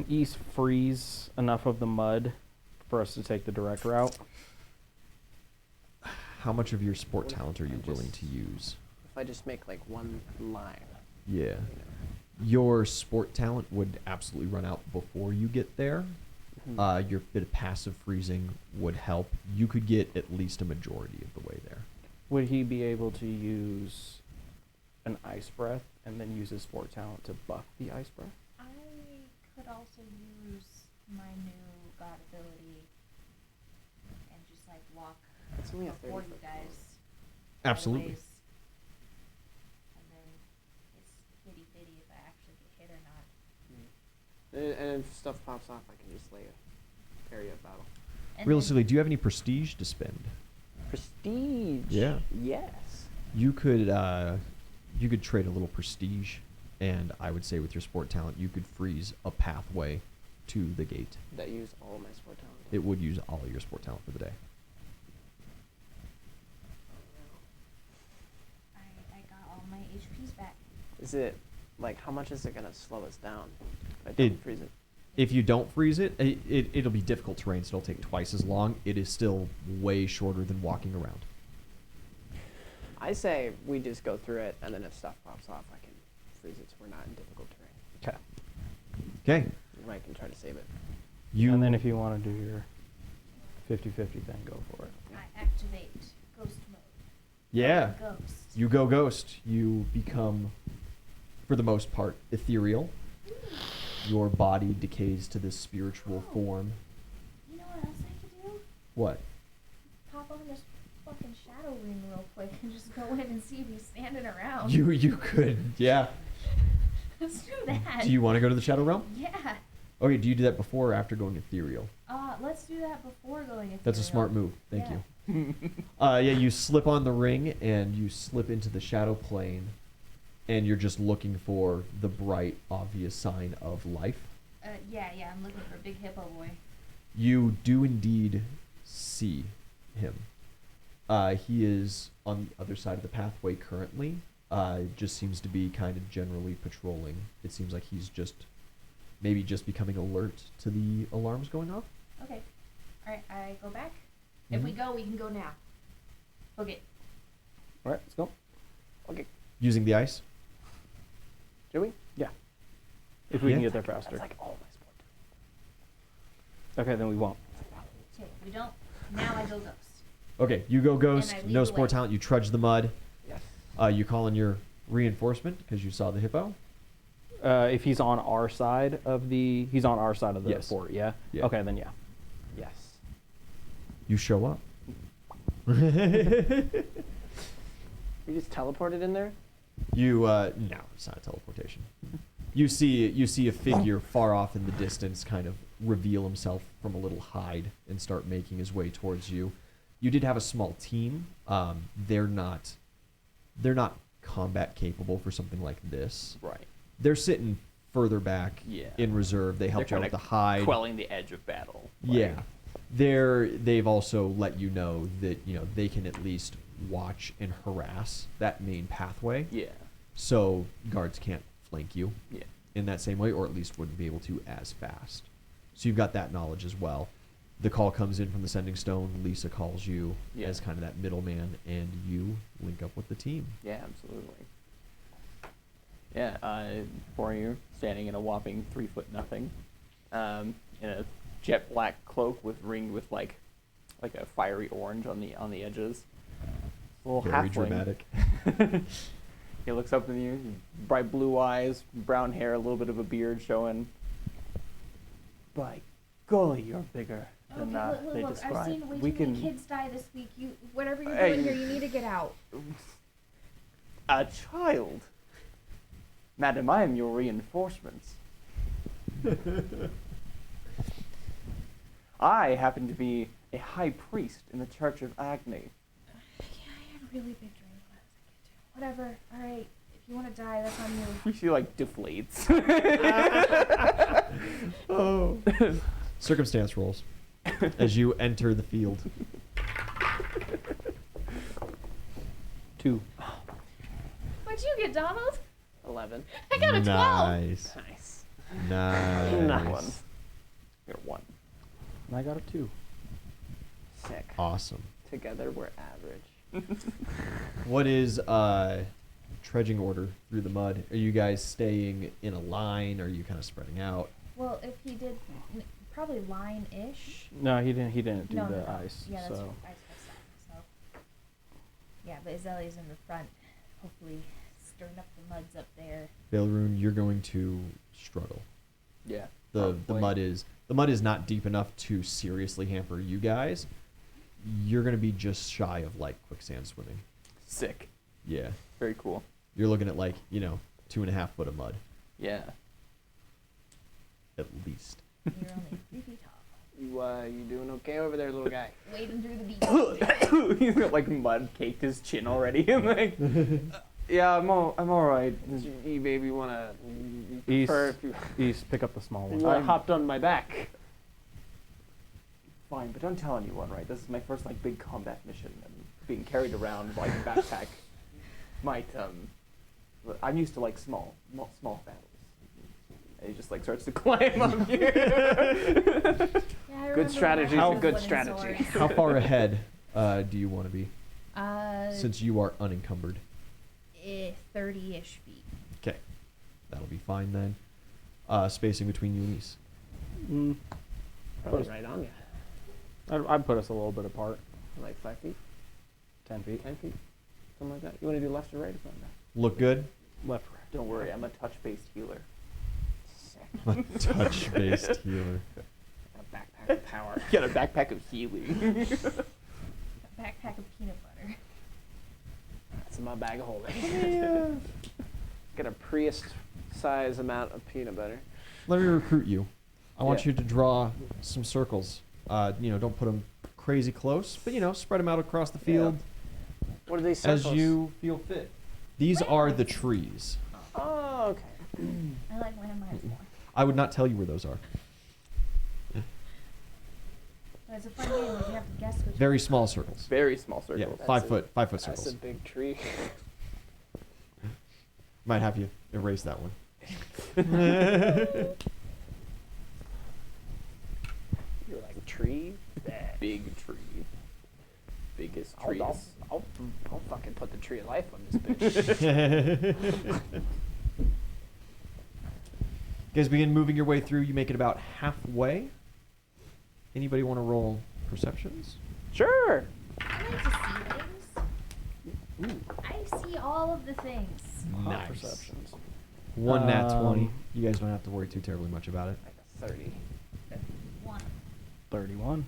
East freeze enough of the mud for us to take the direct route? How much of your sport What if talent are I you willing just- to use? If I just make like one line, Yeah. you know. Your sport talent would absolutely run out before you get there. Mhm. Your bit of passive freezing would help. You could get at least a majority of the way there. Would he be able to use an ice breath and then use his sport talent to buff the ice breath? I could also use my new god ability and just like walk It's only a before 30 you foot guys. Absolutely. ways. And then it's itty bitty if I actually get hit or not. And if stuff pops off, I can just lay a area of battle. And Realistically, do you have any prestige to spend? Prestige. Yeah. Yes. You could trade a little prestige, and I would say with your sport talent, you could freeze a pathway to the gate. That use all my sport talent. It would use all of your sport talent for the day. I got all my HPs back. Is it like how much is it gonna slow us down if I It- don't freeze it? If you don't freeze it, it'll be difficult terrain, so it'll take twice as long. It is still way shorter than walking around. I say we just go through it, and then if stuff pops off, I can freeze it so we're not in difficult terrain. Okay. Okay. I can try to save it. You And then if you want to do your 50-50 thing, go for it. I activate ghost mode. yeah. Ghost. You go ghost. You become, for the most part, ethereal. Your body decays to this spiritual form. You know what else I could do? What? Pop on this fucking shadow ring real quick and just go in and see if he's standing around. You could, yeah. Let's do that. Do you want to go to the Shadow Realm? Yeah. Okay, do you do that before or after going ethereal? Let's do that before going ethereal. That's a smart move. Thank Yeah. you. Yeah, you slip on the ring and you slip into the shadow plane, and you're just looking for the bright, obvious sign of life. Yeah, I'm looking for Big Hippo Boy. You do indeed see him. He is on the other side of the pathway currently. Just seems to be kind of generally patrolling. It seems like he's maybe just becoming alert to the alarms going off. Okay. Alright, I go back. If we Mhm. go, we can go now. Okay. All right, let's go. Okay. Using the ice. Do we? Yeah. If we can Yeah. get there faster. That's like all my sport. Okay, then we won't. Okay, we don't. Now I go ghost. Okay, you go ghost. I lead No the sport way. talent. You trudge the mud. Yes. You call in your reinforcement because you saw the hippo. If he's on our side of the Yes. fort, yeah? Yeah. Okay, then yeah. Yes. You show up. We just teleported in there. No, it's not a teleportation. You see a figure far off in the distance kind of reveal himself from a little hide and start making his way towards you. You did have a small team. They're not combat capable for something like this. Right. They're sitting further back Yeah. in reserve. They helped you out with the hide. Quelling the edge of battle. Yeah. They've also let you know that, they can at least watch and harass that main pathway. Yeah. So guards can't flank you Yeah. in that same way, or at least wouldn't be able to as fast. So you've got that knowledge as well. The call comes in from the sending stone. Lisa calls you Yeah. as kind of that middleman, and you link up with the team. Yeah, absolutely. Yeah, for you, standing in a whopping 3 foot nothing, in a jet black cloak ringed with like a fiery orange on the edges. Little Very halfling. dramatic. He looks up at you, bright blue eyes, brown hair, a little bit of a beard showing. By golly, you're bigger than Look, they I've describe. seen way We too can. many kids die this week. Whatever you're Hey. doing here, you need to get out. A child. Madam, I am your reinforcements. I happen to be a high priest in the Church of Agni. Yeah, I had a really big dream when I was a kid too. Whatever. All right. If you want to die, that's on you. She like deflates. Oh. Circumstance rolls as you enter the field. 2. What'd you get, Donald? 11. I got a 12. Nice. Nice. Nice. You're 1. And I got a 2. Sick. Awesome. Together we're average. What is trudging order through the mud? Are you guys staying in a line? Or are you kind of spreading out? Well, if he did, probably line-ish. No, he didn't do No, the no, no. ice. Yeah, that's so. true. Ice stuff. So. Yeah, but Azalea's in the front, hopefully stirring up the muds up there. Baleroon, you're going to struggle. Yeah. The probably. mud is not deep enough to seriously hamper you guys. You're going to be just shy of like quicksand swimming. Sick. Yeah. Very cool. You're looking at like, 2.5 foot of mud Yeah. at least. You're only 3 feet tall. You doing okay over there, little guy? Wading through the beach. He's got like mud caked his chin already. Like, yeah, I'm all right. You maybe wanna East, prefer if you East, pick up the small one. wanna hopped on my back. Fine, but don't tell anyone, right? This is my first like big combat mission, and being carried around like a backpack might I'm used to like small battles. And he just like starts to climb up here. Yeah, I remember strategy when I is a was good wooden strategy. swords. How far ahead do you want to be? Since Since you are unencumbered. 30-ish feet. Okay. That'll be fine then. Spacing between you and East. Mm, Probably right on you. I'd put us a little bit apart. Like 5 feet, 10 feet. 10 feet, something like that. You wanna do left or right or something like Look good? Left, right. Don't worry, I'm a touch-based healer. that? A touch-based healer. A backpack of power. Get a backpack of healing. A backpack of peanut butter. That's in my bag of holding. Got a Prius size amount of peanut butter. Let me recruit you. I want Yeah. you to draw some circles. Don't put them crazy close, but spread them out across the field What are these as circles? you feel fit. These are the trees. Oh, okay. I like one of mine more. I would not tell you where those are. But it's a fun game where you have to guess which. Very small circles. Very small Yeah, circles. 5 foot That's circles. a big tree. Might have you erase that one. You're like tree. Big tree. Biggest I'll, trees. I'll, I'll fucking put the tree of life on this bitch. You guys begin moving your way through. You make it about halfway. Anybody want to roll perceptions? Sure. I like to see things. I see all of the things. Hot perceptions. One nat 20. Um, You guys don't have to worry too terribly much about it. Like a 30. 1. 31.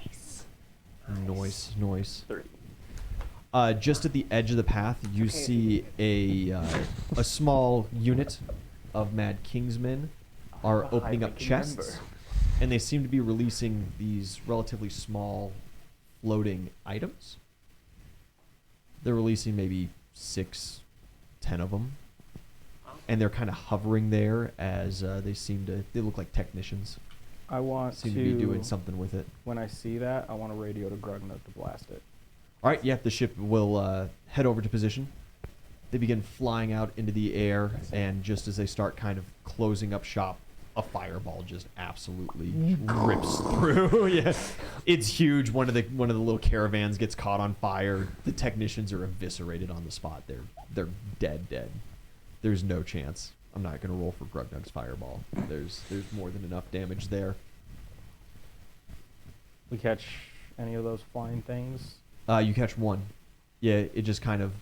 Nice. Noise. 30. Just at the edge of the path, you Okay. see a small unit of Mad Kingsmen are Ah, opening I up can chests, remember. and they seem to be releasing these relatively small floating items. They're releasing maybe 6, 10 of them, and they're kind of hovering there as they look like technicians. I want Seem to be doing something with it. When I see that, I want to radio to Grugnut to blast it. All right, yeah, the ship will head over to position. They begin flying out into the air, and just as they start kind of closing up shop, a fireball just absolutely rips through. Yeah, it's huge. One of the little caravans gets caught on fire. The technicians are eviscerated on the spot. They're dead. There's no chance. I'm not gonna roll for Grugnug's fireball. There's more than enough damage there. We catch any of those flying things? You catch one. Yeah, it just kind of.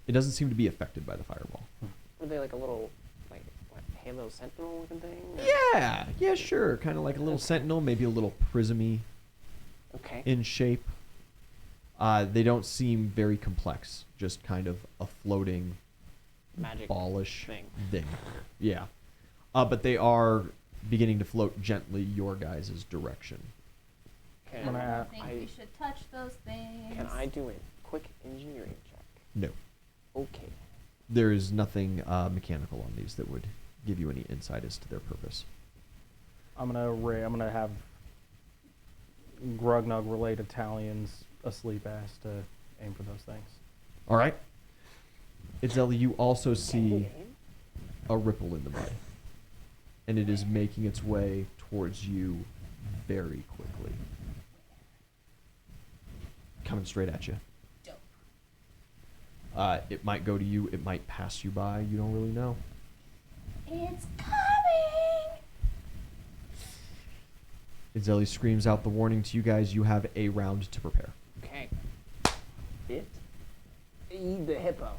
It doesn't seem to be affected by the fireball. Were they like a little, like, what, Halo Sentinel looking thing? Or- Yeah, sure. Kind of like a little sentinel, maybe a little prismy Okay. in shape. They don't seem very complex. Just kind of a floating, Magic ballish thing. Yeah. But they are beginning to float gently your guys' direction. Okay. When I I- don't think we should touch those things. Can I do a quick engineering check? No. Okay. There is nothing mechanical on these that would give you any insight as to their purpose. I'm gonna have Grugnug relay to Talions asleep ass to aim for those things. All right. Itzeli, you also Can see he aim? a ripple in the mud, and it is making its way towards you very quickly. Coming straight at you. Dope. It might go to you, it might pass you by, you don't really know. It's coming! Itzeli screams out the warning to you guys. You have a round to prepare. Okay. Eat the hippo.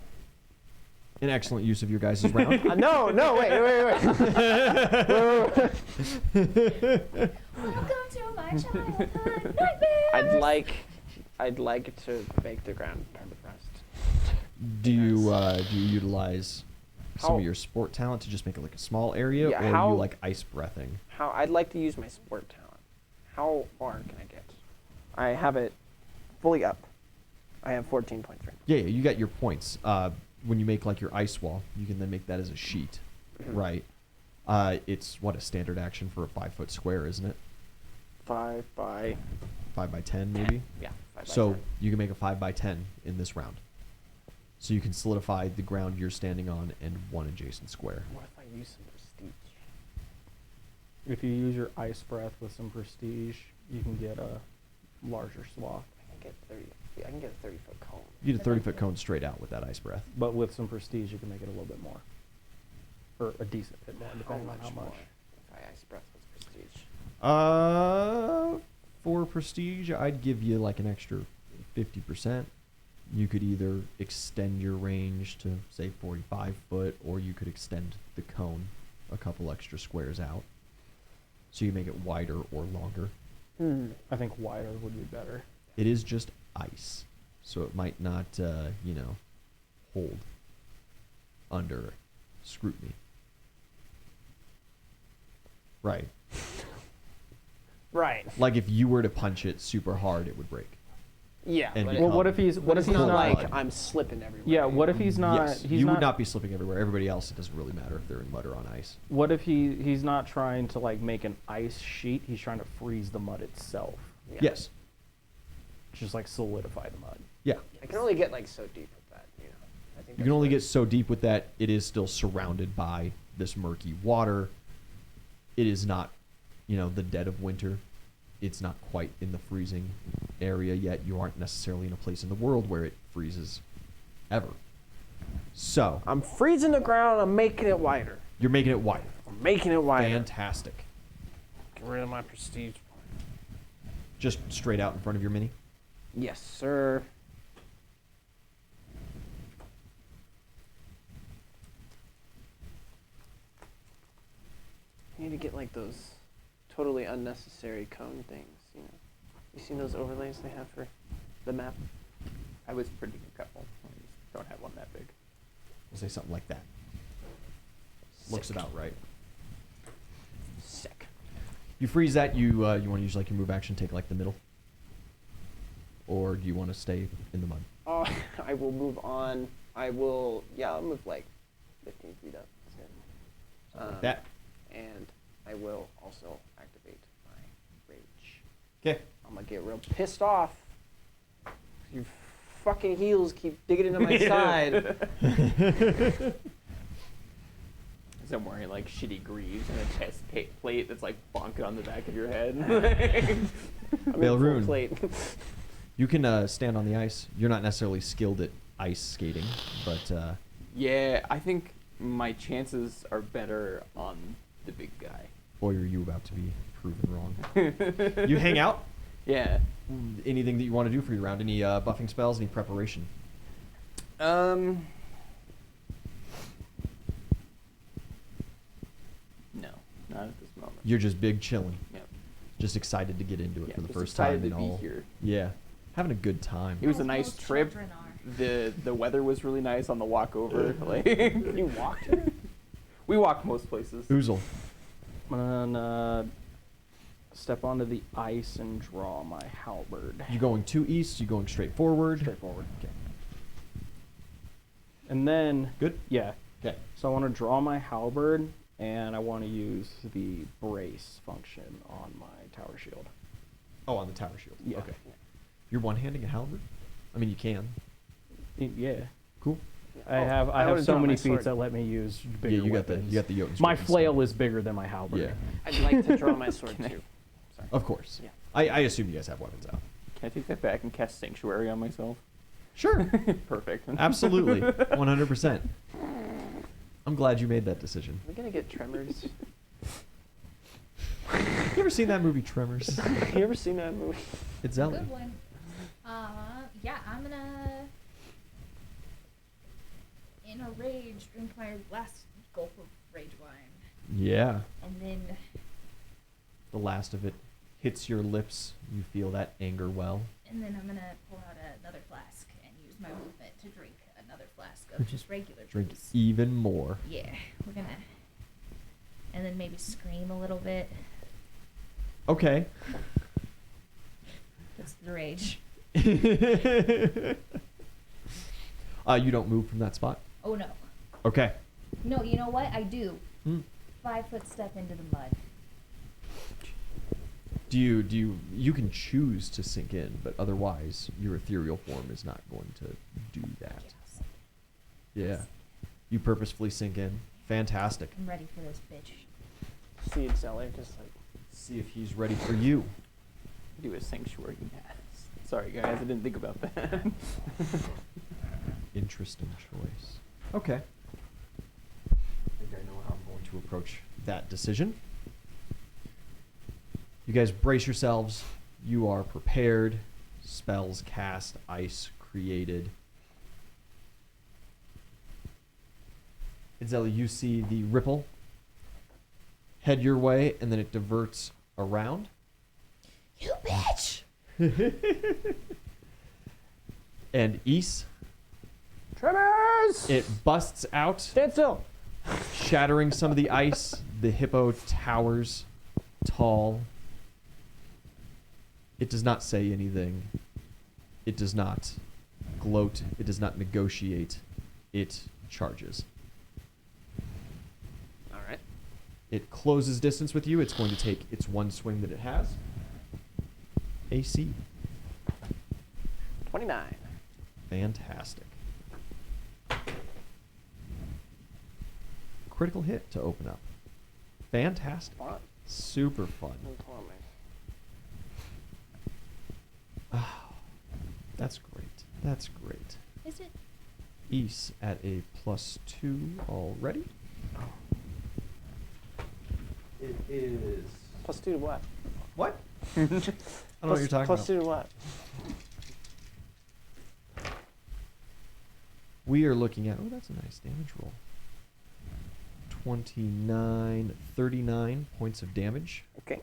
An excellent use of your guys' round. No, wait. Welcome to my childhood nightmares! I'd like to make the ground permafrost. Do you utilize some How- of your sport talent to just make it like a small area, Yeah, or how- you like ice breathing? I'd like to use my sport talent. How far can I get? I have it fully up. I have 14.3. Yeah, you got your points. When you make like your ice wall, you can then make that as a sheet, right? It's what a standard action for a 5-foot square, isn't it? 5 by 5 by 10 maybe. Yeah, 5 by So 10. you can make a 5 by 10 in this round. So you can solidify the ground you're standing on and one adjacent square. What if I use some prestige? If you use your ice breath with some prestige, you can get a larger swath. I can get 30. Yeah, I can get a 30-foot cone. You get a 30-foot cone straight out with that ice breath. But with some prestige, you can make it a little bit more. Or a decent bit more, depending on how more much. if I ice breath with prestige? For prestige, I'd give you like an extra 50%. You could either extend your range to say 45 foot, or you could extend the cone a couple extra squares out. So you make it wider or longer. I think wider would be better. It is just ice, so it might not, hold under scrutiny. Right. Right. Like if you were to punch it super hard, it would break. Yeah. And but become- Well, what if he's but not it's not cold like blood. I'm slipping everywhere. Yeah, what if he's not Yes, he's you not, would not be slipping everywhere. Everybody else, it doesn't really matter if they're in mud or on ice. What if he's not trying to like make an ice sheet, he's trying to freeze the mud itself. Yeah. Yes. Just like solidify the mud. Yeah. I can only get like so deep with that. I think You can only get so deep with that. It is still surrounded by this murky water. It is not, the dead of winter. It's not quite in the freezing area yet. You aren't necessarily in a place in the world where it freezes ever. So, I'm freezing the ground. I'm making it wider. you're making it wider. I'm making it wider. Fantastic. Get rid of my prestige. Just straight out in front of your mini. Yes, sir. I need to get like those totally unnecessary cone things, You seen those overlays they have for the map? I was printing a couple. I just don't have one that big. We'll say something like that. Looks Sick. about right. Sick. You freeze that. You want to use like your move action, take like the middle, or do you want to stay in the mud? I will move on. I'll move like 15 feet up. Something like that. And I will also activate my rage. Okay. I'm gonna get real pissed off. You fucking heels keep digging into my side. So I'm wearing like shitty greaves and a chest plate that's like bonking on the back of your head. I'm in Bale full Rune. plate. You can stand on the ice. You're not necessarily skilled at ice skating, but Yeah, I think my chances are better on the big guy. boy, are you about to be proven wrong. You hang out. Yeah. Anything that you want to do for your round? Any buffing spells? Any preparation? No, not at this moment. You're just big chilling. Yep. Just excited to get into it Yeah, for the just first excited time to in be all. here. Yeah, having a good time. It was a As nice most trip. children are. The weather was really nice on the walk over. Like You walked here? we walk most places. Oozle. I'm gonna step onto the ice and draw my halberd. You going to east? You going straight forward? Straightforward. Okay. And then, Good. yeah. Okay. So I want to draw my halberd, and I want to use the brace function on my tower shield. Oh, on the tower shield. Yeah. Okay. You're one-handing a halberd? I mean, you can. Yeah. Cool. I have would've so drawn many my sword. feats that let me use bigger Yeah, you got weapons. the Jotun My sword and flail stuff. is bigger than my halberd. Yeah. I'd like to draw my sword too. Sorry. Of course. Yeah. I assume you guys have weapons out. Can I take that back and cast Sanctuary on myself? Sure. Perfect. Absolutely. 100%. I'm glad you made that decision. Are we gonna get tremors? You ever seen that movie Tremors? You ever seen that movie? It's Ellie. Good one. Yeah, I'm gonna, in a rage, drink my last gulp of rage wine, Yeah. and then The last of it hits your lips. You feel that anger well. I'm gonna pull out another flask and use my movement to drink another flask of just regular Drink booze. even more. Yeah, we're gonna, and then maybe scream a little bit. Okay. That's the rage. You don't move from that spot? Oh no, Okay. no, you know what? I do. Hmm. 5-foot step into the mud. You can choose to sink in, but otherwise your ethereal form is not going to do that. Yes. Yeah. You purposefully sink in. Fantastic. I'm ready for this bitch. See it, Zeller, just like. See if he's ready for you. Do a Sanctuary mass. Sorry guys, I didn't think about that. Interesting choice. Okay. I think I know how I'm going to approach that decision. You guys brace yourselves. You are prepared. Spells cast, ice created. Idzeli, you see the ripple head your way, and then it diverts around. You bitch! And East, Tremors! it busts out, Stand still! shattering some of the ice. The hippo towers tall. It does not say anything. It does not gloat. It does not negotiate. It charges. Alright. It closes distance with you. It's going to take its one swing that it has. AC. 29. Fantastic. Critical hit to open up. Fantastic. Fun. Super fun. Don't tell me. Oh, that's great. That's great. Is it? East at a +2 already. It is. +2 to what? What? I don't know what you're talking Plus about. 2 to what? We are looking at. Oh, that's a nice damage roll. 39 points of damage. Okay.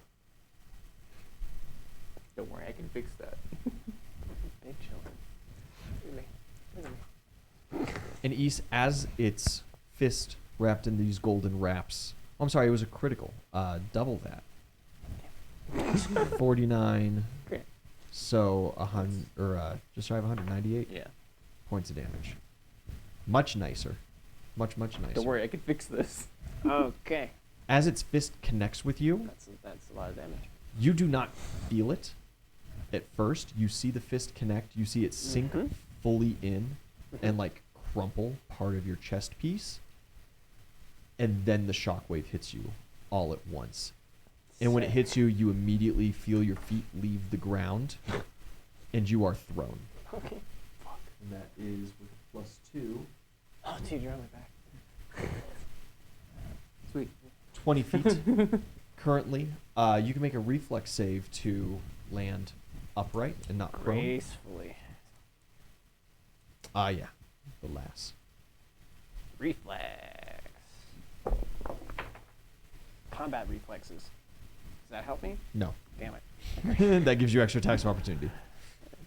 Don't worry, I can fix that. Big children. Look at me. Look at me. And East, as its fist wrapped in these golden wraps. Oh, I'm sorry, it was a critical. Double that. 49. Great. So just shy of 198 Yeah. points of damage. Much nicer. Much nicer. Don't worry, I can fix this. Okay. As its fist connects with you, That's a lot of damage. you do not feel it at first. You see the fist connect. You see it sink Mhm. fully in and like crumple part of your chest piece. And then the shockwave hits you all at once. And when it hits you, you immediately feel your feet leave the ground and you are thrown. Okay. And that is with a +2. Oh, dude, you're on my back. Sweet. 20 feet currently. You can make a reflex save to land upright and not prone. Gracefully. Yeah. The lass. Reflex. Combat reflexes. Does that help me? No. Damn it. That gives you extra attacks of opportunity.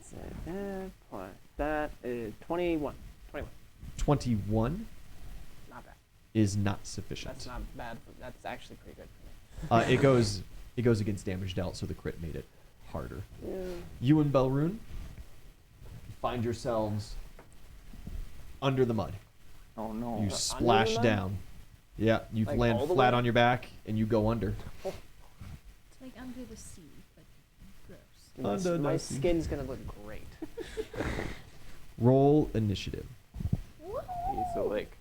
That's plus that is 21. 21. 21 Not bad. is not sufficient. That's not bad. That's actually pretty good for me. It goes against damage dealt, so the crit made it harder. Yeah. You and Belroon find yourselves under the mud. Oh no. You Under splash the mud? down. Yeah, you Like land all the flat way? on your back and you go under. It's like under the sea, but gross. My, Under my the sea. skin's gonna look great. Roll initiative. Okay, so like,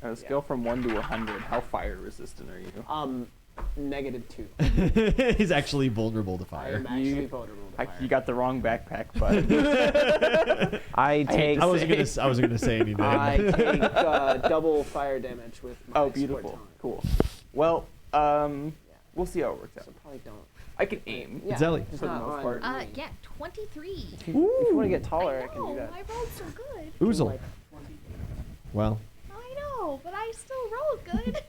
on a scale from 1 to 100, how fire resistant are you? -2. He's actually vulnerable to I fire. am actually You- vulnerable to fire. You got the wrong backpack, bud. I take. I wasn't gonna say anything. I take double fire damage with my Oh, sport beautiful. talent. Cool. Well, Yeah. we'll see how it works out. So probably don't. I can aim. Yeah, Zelly. just For the not most on part. me. Yeah, 23. If you want to get taller, I I can know, do that. I rolled so good. Oozle. Like, Well, I know, but I still rolled good.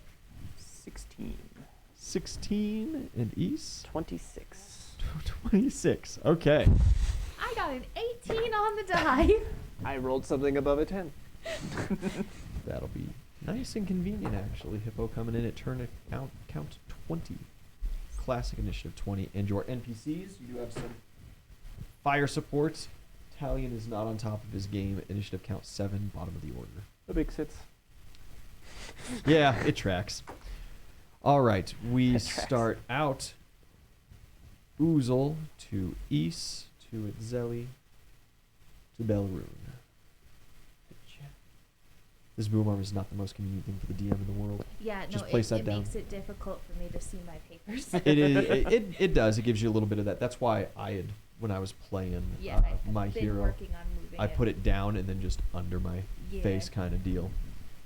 16. 16 and East 26. 26. Okay. I got an 18 on the die. I rolled something above a 10. That'll be nice and convenient, actually. Hippo coming in at turn count 20. Classic initiative 20. And your NPCs, you do have some fire supports. Talion is not on top of his game. Initiative count 7, bottom of the order. The big sits. Yeah, it tracks. All right, we It tracks. start out Oozle to East to Itzeli to Belroon. This boom arm is not the most convenient thing for the DM in the world. Yeah, Just no, place it that down. makes it difficult for me to see my papers. It is. It does. It gives you a little bit of that. That's why I had, when I was playing Yeah, I've my been hero, working on moving I put it down and then just under my Yeah. face kind of deal.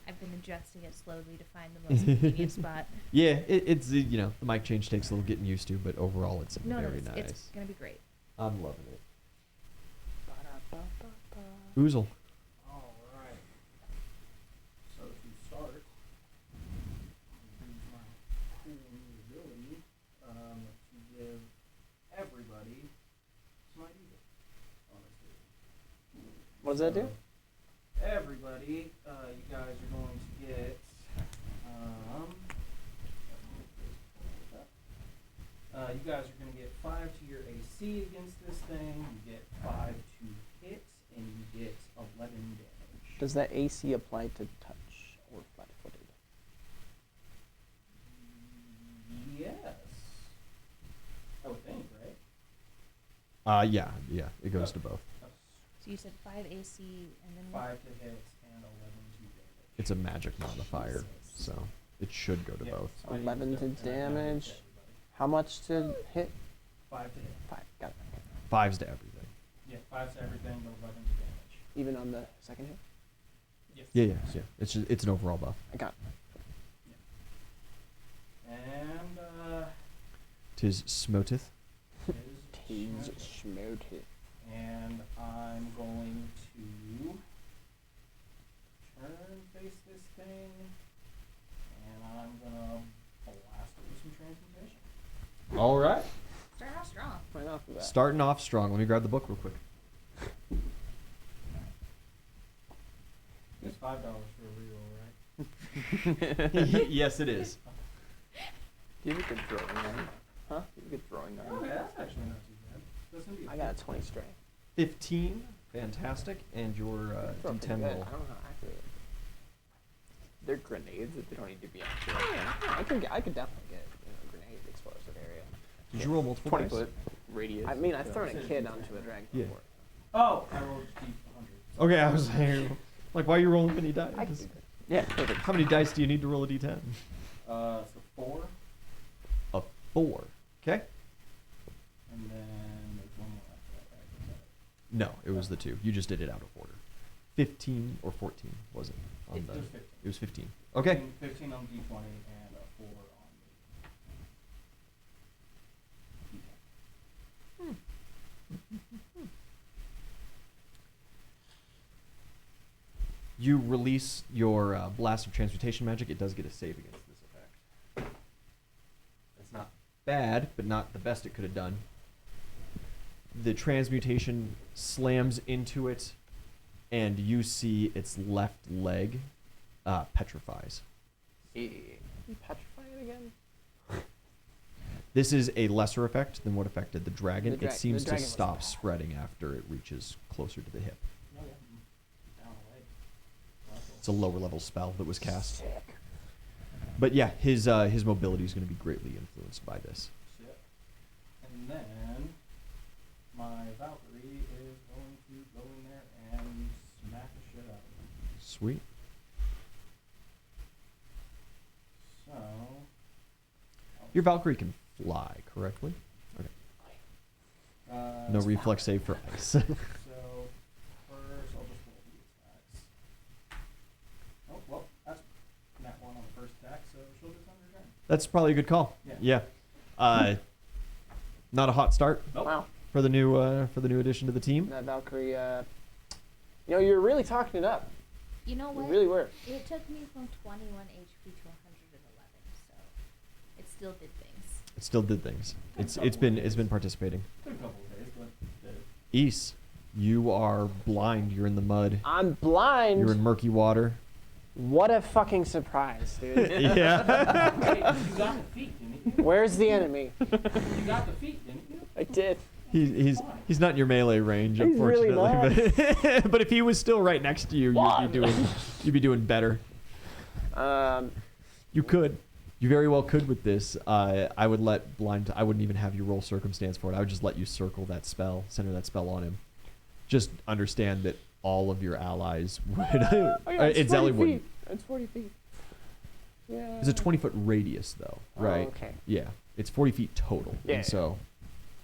I've been adjusting it slowly to find the most convenient spot. Yeah, it's the mic change takes a little getting used to, but overall it's No, very it's, nice. it's gonna be great. I'm loving it. Ba-da-ba-ba-ba. Oozle. All right. So to start, use my cool new ability to give everybody Smite Eagle. Honestly. What does that do? Everybody, you guys are going to get. You guys are going to get 5 to your AC against this thing. You get 5 to hit, and you get 11 damage. Does that AC apply to touch or flat-footed? Yes. I would think, right? Yeah, it goes to both. So you said 5 AC and then 5 to hit and 11 to damage. It's a magic modifier, so it should go to Yeah. both. So I 11 need to double damage. everybody. How much to hit? 5 to hit. 5. Got it. 5s to everything. Yeah, 5 to everything, but 11 to damage. Even on the second hit? Yes. Yeah. It's an overall buff. I got And Tis smoteth. it. is Schmote hit. and I'm going to turn face this thing, and I'm gonna blast it with some transmutation. All right. start off strong. Right off of that. Starting off strong. Let me grab the book real quick. It's $5 for a reroll, right? Yes, it is. Do you have a good throwing line? Huh? Do you have a good throwing line? Oh, yeah, that's actually not too bad. That's gonna be I got a 20 stray. 15, fantastic, and your Throw pretty D10 good. roll. I don't know how accurate. They're grenades that they don't need to be accurate. Oh, yeah, I could definitely get a grenade explosive area. Did you roll multiple 20 dice? foot radius. I mean, I've so- thrown a kid onto a dragon Yeah. before. Oh, I rolled D100. Okay, I was like, why are you rolling many dice? I can do that. Yeah, perfect. How many dice do you need to roll a D10? So 4, A 4. Okay. and then there's one more after that, right? Is that No, it was the 2. You just did it out of order. 15 or 14 was it? On it? the, It was 15. it was 15. Okay. 15 on D20 and a 4 on the D10. You release your blast of transmutation magic. It does get a save against this effect. It's not bad, but not the best it could have done. The transmutation slams into it, and you see its left leg petrifies. You petrify it again? This is a lesser effect than what affected the dragon. The It seems dragon to was stop bad. spreading after it reaches closer to the hip. Oh, yeah. Down a leg. It's a lower level spell that was cast. Sick. But yeah, his mobility is going to be greatly influenced by this. Shit. And then my Valkyrie is going to go in there and smack the shit out of him. Sweet. So. Your Valkyrie can fly, correctly? Okay. No it's reflex save for ice. So first, I'll just roll the attacks. Oh well, that's nat 1 on the first attack, so she'll just on her turn. That's probably a good call. Yeah. Not a hot start Nope. Wow. for the new addition to the team. That Valkyrie, you're really talking it up. You know You what? really were. It took me from 21 HP to 111, so it still did things. It still did things. It's been participating. Took a couple of days, but did it. East, you are blind. You're in the mud. I'm blind. You're in murky water. What a fucking surprise, dude. Yeah. Hey, you got the feet, didn't you? Where's the enemy? You got the feet, didn't you? I did. He's not in your melee range, He's really unfortunately. But if he was still right next to you, you'd be doing better. You could. You very well could with this. I would let blind. I wouldn't even have you roll circumstance for it. I would just let you circle that spell, center that spell on him. Just understand that all of your allies would. It's 40 Zelly feet. wouldn't. It's 40 feet. Yeah. It's a 20-foot radius, though, right? Oh, okay. Yeah, it's 40 feet total. Yeah. And so,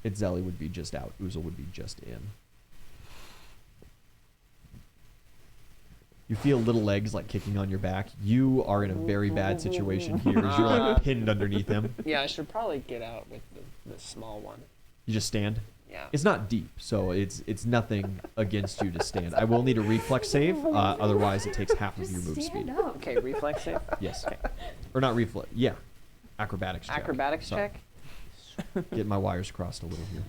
Zelly would be just out. Uzel would be just in. You feel little legs like kicking on your back. You are in a very bad situation here. As you're like pinned underneath him. Yeah, I should probably get out with the small one. You just stand. Yeah. It's not deep, so it's nothing against you to stand. I will need a reflex save. Otherwise, it takes half of your move speed. up. Okay, reflex save. Yes. Or not reflex. Yeah. Acrobatics check. Acrobatics Sorry. check. Get my wires crossed a little here.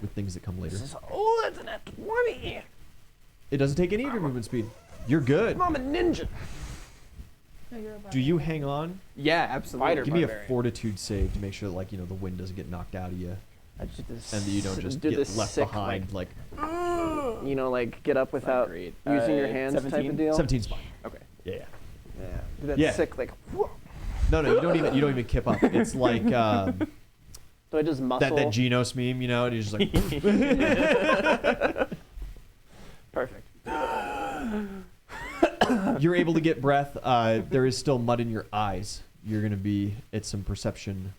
With things that come later. That's an at 20. It doesn't take any of your movement speed. You're good. I'm a ninja. No, you're a Do you barbarian. hang on? Yeah, absolutely. Fighter. Give me a Barbarian. fortitude save to make sure that, like, the wind doesn't get knocked out of you. I just did this, And that you don't just do get this left sick, behind. Like, like get up without great. using your hands type 17? of deal. 17's fine. Okay. Yeah. Yeah. Do that Yeah. sick like. Whoa. No, you don't even kip up. It's like Do I just muscle? that Genos meme, and he's just like. Perfect. You're able to get breath. There is still mud in your eyes. You're going to be at some perception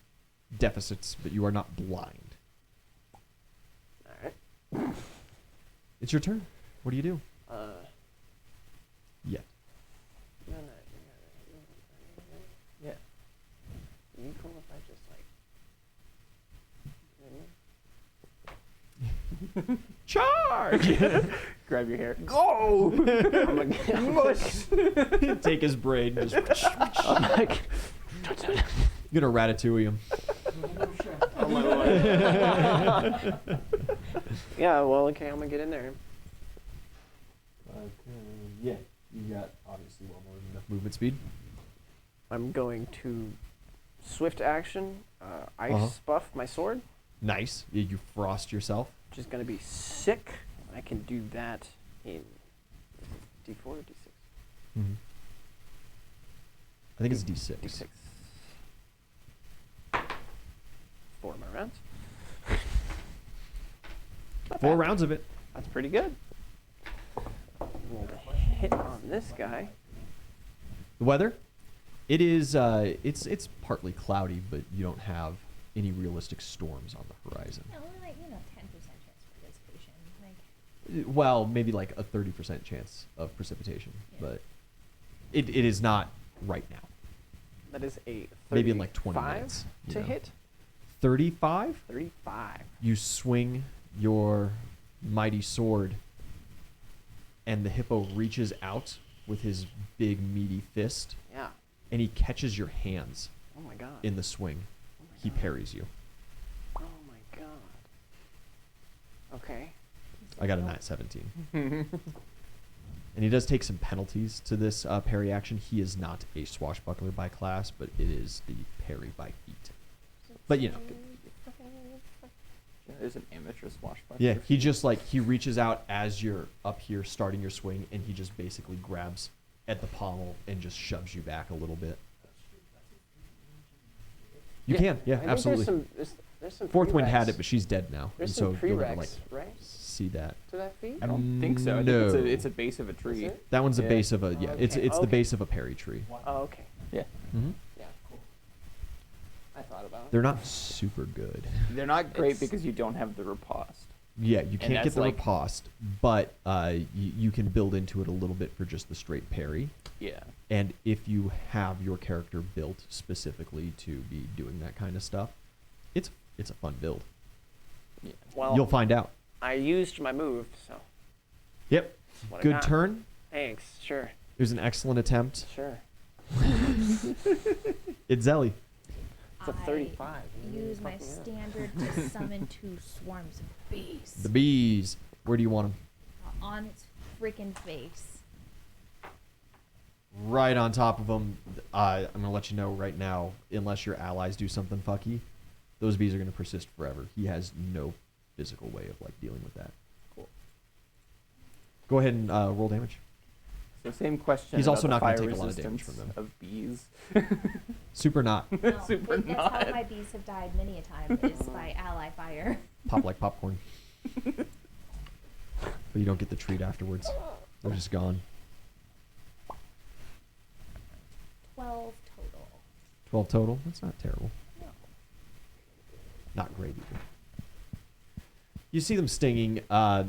deficits, but you are not blind. All right. It's your turn. What do you do? Yeah. Yeah. Are you cool if I just like? Charge! Grab your hair. Go! I'm like, Take his braid. And just I'm like, you're going to ratatouille him. on my way. Yeah, well, okay, I'm gonna get in there. Yeah, you got obviously well more than enough movement speed. I'm going to swift action, ice Uh-huh. buff my sword, Nice. You frost yourself. which is going to be sick. I can do that in D4 or D6? Mm-hmm. I think it's D6. D6. 4 of my rounds. Not 4 bad. rounds of it. That's pretty good. Roll a hit on this guy. The weather, it is. It's partly cloudy, but you don't have any realistic storms on the horizon. Yeah, only like 10% chance for participation. Like Well, maybe like a 30% chance of precipitation, Yeah. but it is not right now. That is a 35 Maybe in like 20 minutes. you to know. hit. 35. 35. You swing your mighty sword, and the hippo reaches out with his big meaty fist, Yeah. and he catches your hands Oh my god. in the swing. Oh my He god. parries you. Oh my god. Okay. I got a nat 17. And he does take some penalties to this parry action. He is not a swashbuckler by class, but it is the parry by feat. But, you know. There's an amateur swashbuckler. Yeah, he just he reaches out as you're up here starting your swing, and he just basically grabs at the pommel and just shoves you back a little bit. You can, yeah, I think absolutely. There's some Fourth Wind had prereqs. it, but she's dead now. There's and some so you'll never, prereqs, right? see that. To that feat? I don't think so. I think No. it's a base of a tree. Is it? That one's the Yeah. base of a it's Okay, the okay. base of a parry tree. Oh, okay. Yeah. Mm-hmm. Yeah, cool. I thought about it. They're not super good. They're not great It's- because you don't have the riposte. Yeah, you can't get that's the like- riposte, but you can build into it a little bit for just the straight parry. Yeah. And if you have your character built specifically to be doing that kind of stuff, it's a fun build. Yeah. Well, You'll find out. I used my move, so Yep. that's what I Good got. turn. Thanks. Sure. It was an excellent attempt. Sure. It's Zelly. It's a 35. use my Fuck me up. standard to summon 2 swarms of bees The bees. Where do you want them? on its freaking face. Right on top of them. I'm going to let you know right now, unless your allies do something fucky, those bees are going to persist forever. He has no physical way of dealing with that. Cool. Go ahead and roll damage. So same question. He's also about not the gonna fire take a lot of damage resistance from them. of bees. Super not. No, Super that's not. how my bees have died many a time, is by ally fire. Pop like popcorn. But you don't get the treat afterwards. They're just gone. 12 total. 12 total. That's not terrible. Not great either. You see them stinging. The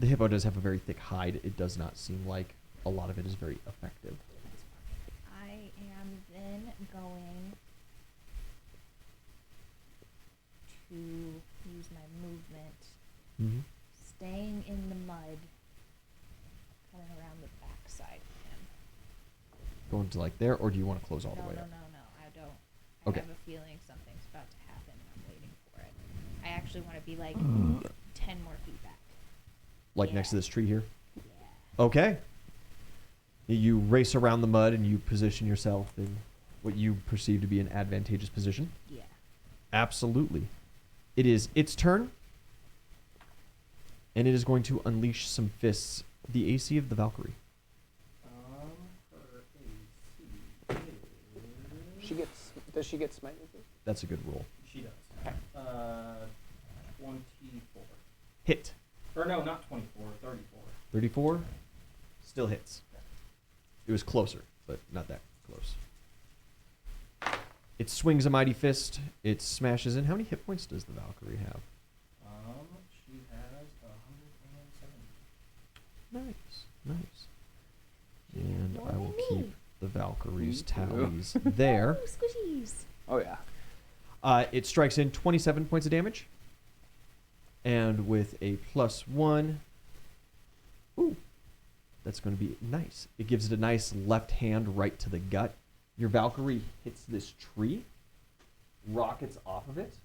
hippo does have a very thick hide. It does not seem like a lot of it is very effective. I am then going to use my movement, Mm-hmm. staying in the mud, coming around the backside of him. Going to there, or do you want to close all no, the way no, up? no, no, I don't. I Okay. have a feeling something's about to happen, and I'm waiting for it. I actually want to be 10 more feet back. Next to Yeah. this tree here? Yeah. Okay. You race around the mud and you position yourself in what you perceive to be an advantageous position. Yeah. Absolutely. It is its turn. And it is going to unleash some fists. The AC of the Valkyrie. Her AC is... Does she get smite with it? That's a good roll. She does. Okay. 24. Hit. Or no, not 24, 34. 34. Still hits. It was closer, but not that close. It swings a mighty fist. It smashes in. How many hit points does the Valkyrie have? She has 170. Nice. Nice. And More I will than keep me. the Valkyrie's Me too. tallies there. Oh, squishies. Oh yeah. It strikes in 27 points of damage. And with a +1, ooh, that's going to be nice. It gives it a nice left hand right to the gut. Your Valkyrie hits this tree, rockets off of it,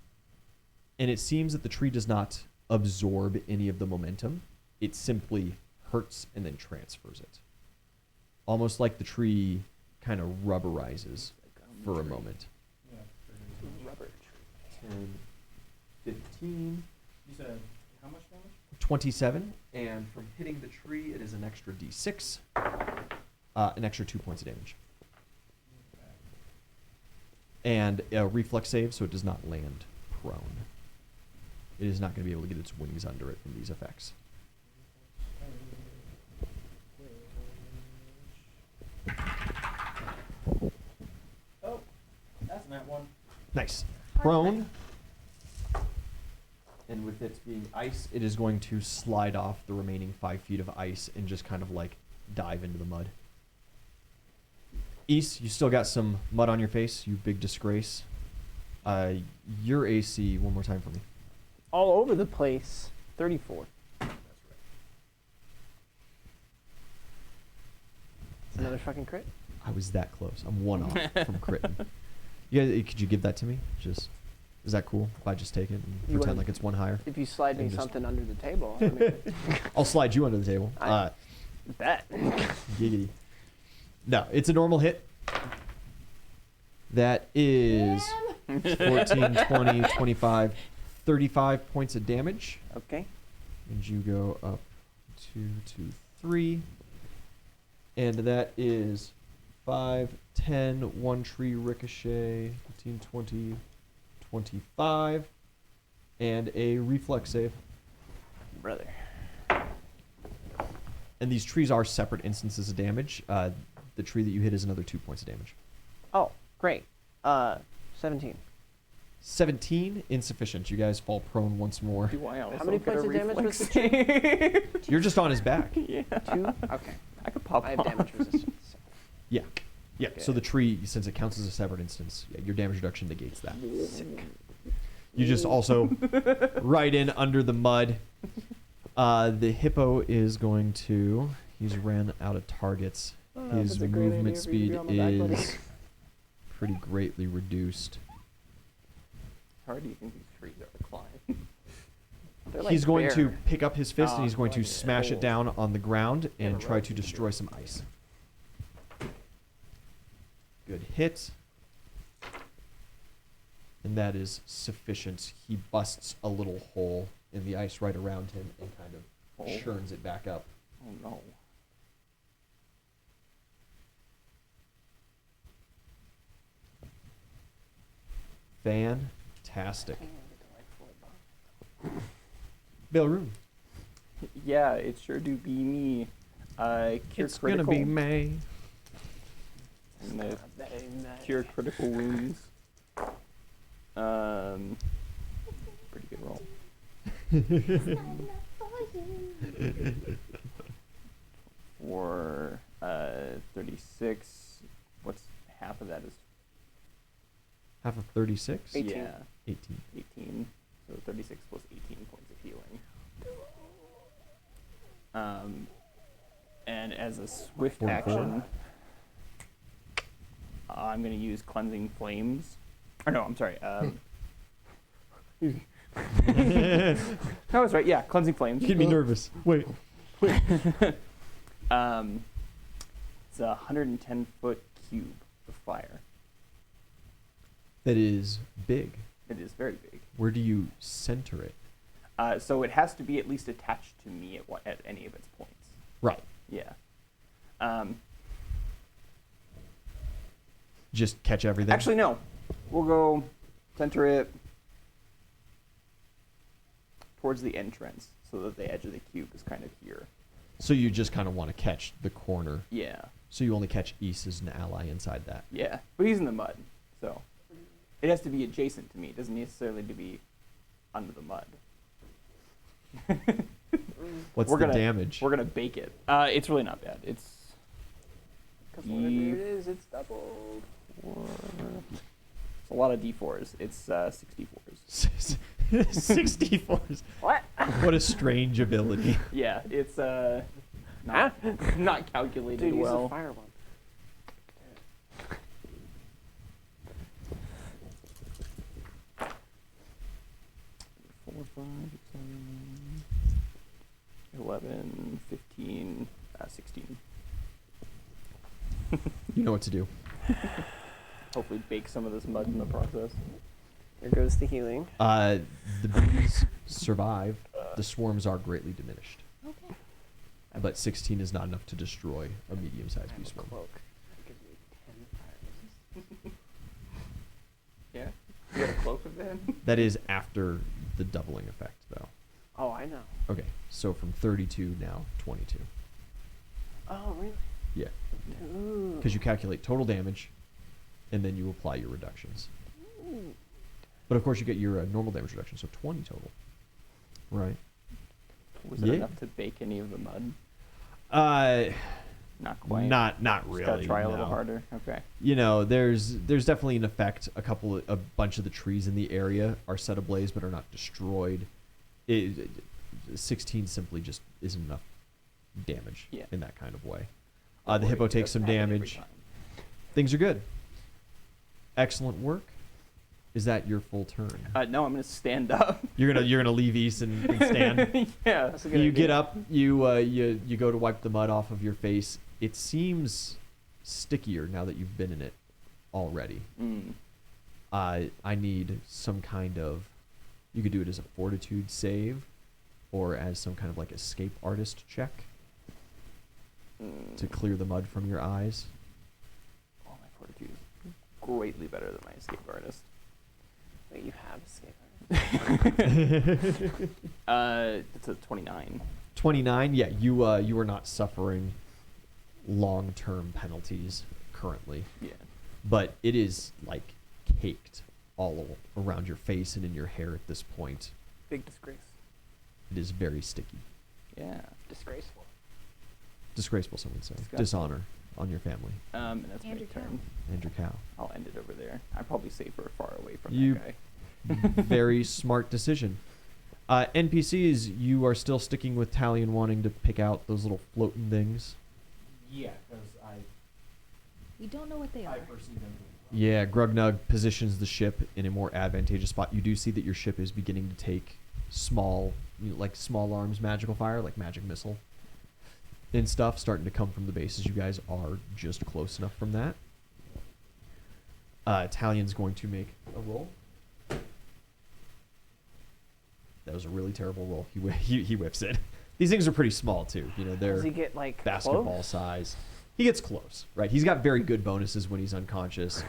and it seems that the tree does not absorb any of the momentum. It simply hurts and then transfers it. almost like the tree kind of rubberizes for a moment. Yeah. Very Rubber. 10, 15, You said how much damage? 27, and from hitting the tree, it is an extra d6, an extra 2 points of damage. And a reflex save, so it does not land prone. It is not going to be able to get its wings under it from these effects. Oh, that's not one. Nice. Prone. And with it being ice, it is going to slide off the remaining 5 feet of ice and just kind of like dive into the mud. East, you still got some mud on your face, you big disgrace. Your AC, one more time for me. All over the place. 34. Another fucking crit. I was that close. I'm one off from critting. You guys, could you give that to me? Just, is that cool? If I just take it and You pretend wanna- like it's one higher? If you slide me And just- something under the table, I mean, I'll slide you under the table. I- bet. Giggity. No, it's a normal hit. That is 14, 20, 25, 35 points of damage. Okay. And you go up 2, 2, 3. And that is 5, 10, 1 tree ricochet, 15, 20, 25. And a reflex save. Brother. And these trees are separate instances of damage. The tree that you hit is another 2 points of damage. Oh, great. 17. 17, insufficient. You guys fall prone once more. Do I also How many get a points of damage was reflex the save? You're just on his back. Yeah. 2? Okay. I could pop I have off. damage resistance. Yeah. Yeah. So Okay. the tree, since it counts as a separate instance, yeah, your damage reduction negates that. You just also right in under the mud. The hippo is going to. He's ran out of targets. I don't know if His it's a great movement idea for you to speed be on my back, buddy. is pretty greatly reduced. How hard do you think these trees are to climb? They're like He's going to bear. pick up his fist and he's going to like smash it holes. down on the ground and Never try rolled to these destroy some ice. Good hit. And that is sufficient. He busts a little hole in the ice right around him and kind of Oh. churns it back up. Oh no. Fantastic. Belroon. Yeah, it sure do be me. Cure It's critical. gonna be May. I'm gonna cure critical wounds. Pretty good roll. For 36. What's half of that is? Half of 36? 18. Yeah, 18. 18. So 36 plus 18 points of healing. And as a swift 44. action, I'm going to use cleansing flames. Or no, I'm sorry. I was right. Yeah, cleansing flames. You get me nervous. Wait. It's a 110-foot cube of fire. That is big. It is very big. Where do you center it? So it has to be at least attached to me at any of its points. Right. Yeah. Just catch everything? Actually, no. We'll go center it towards the entrance so that the edge of the cube is kind of here. So you just kind of want to catch the corner. Yeah. So you only catch East as an ally inside that. Yeah. But he's in the mud, so it has to be adjacent to me. It doesn't necessarily need to be under the mud. What's We're the gonna- damage? We're gonna bake it. It's really not bad. It's Because whatever it is, it's doubled. it's a lot of D4s. It's 64s. 64s. What? What a strange ability. Yeah, it's not not calculated Dude, use well. the fire one. 4, 5, 6, 7, 11, 15, 16. You know what to do. Hopefully bake some of this mud in the process. There goes the healing. The bees survive. The swarms are greatly diminished. Okay. But 16 is not enough to destroy a medium-sized I bee have a swarm. cloak. That gives me 10 fire resist. Yeah. You got a cloak of that? That is after the doubling effect, though. Oh, I know. Okay, so from 32 now 22. Oh, really? Yeah, Ooh. because you calculate total damage, and then you apply your reductions. Ooh. But of course, you get your normal damage reduction, so 20 total. Right. Was it Yeah. enough to bake any of the mud? Not quite. Not Just really. gotta try a little no. harder. Okay. You know, there's definitely an effect. A bunch of the trees in the area are set ablaze, but are not destroyed. 16 simply just isn't enough damage Yeah. in that kind of way. Don't The worry, hippo it takes some doesn't happen every damage. time. Things are good. Excellent work. Is that your full turn? No, I'm gonna stand up. You're gonna leave East and stand. Yeah, that's a good You idea. get up. You go to wipe the mud off of your face. It seems stickier now that you've been in it already. Mm. I need some kind of. You could do it as a fortitude save, or as some kind of like escape artist check to clear the mud from your eyes. Oh, my fortitude is greatly better than my escape artist. Wait, you have escape artist? It's a 29. 29. Yeah, you are not suffering long-term penalties currently, Yeah. but it is like caked all around your face and in your hair at this point. Big disgrace. It is very sticky. Yeah. Disgraceful. Disgraceful, some would say. Disgusting. Dishonor on your family And that's And my your cow. turn. and your cow. I'll end it over there. I'm probably safer far away from You- that guy. Very smart decision. NPCs, you are still sticking with Talion wanting to pick out those little floating things. Yeah, because We don't know what they I are. perceive them. Yeah, Grugnug positions the ship in a more advantageous spot. You do see that your ship is beginning to take small, like small arms magical fire, like magic missile and stuff, starting to come from the bases. You guys are just close enough from that. Talion's going to make a roll. That was a really terrible roll. He whiffs it. These things are pretty small too. You know, they're Does he get like basketball close? size. He gets close, right? He's got very good bonuses when he's unconscious.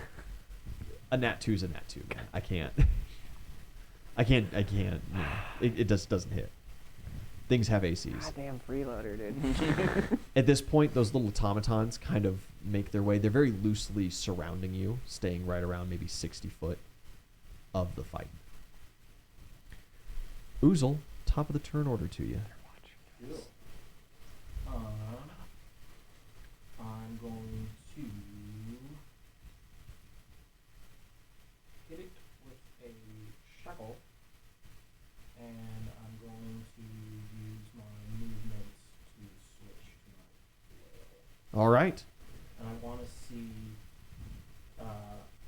A nat 2 is a nat 2, man. I can't. You know, it just doesn't hit. Things have ACs. Goddamn freeloader, dude. At this point, those little automatons kind of make their way. They're very loosely surrounding you, staying right around maybe 60 foot of the fight. Oozle, top of the turn order to you. Cool. I'm going to hit it with a shackle, and I'm going to use my movement to switch to my flail. All right. And I want to see.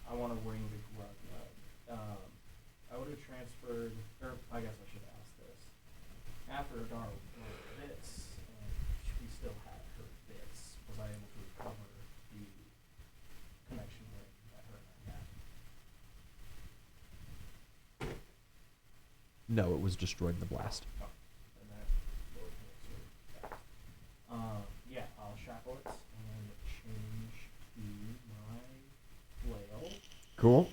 I want to ring the Grugnug. I would have transferred, or I guess I should ask this. After Adar wrote this, and we still had her bits, was I able to recover the connection ring that her and I had? No, it was destroyed in the blast. Oh, and that lowered me sort of fast. Yeah, I'll shackle it and change to my flail. Cool.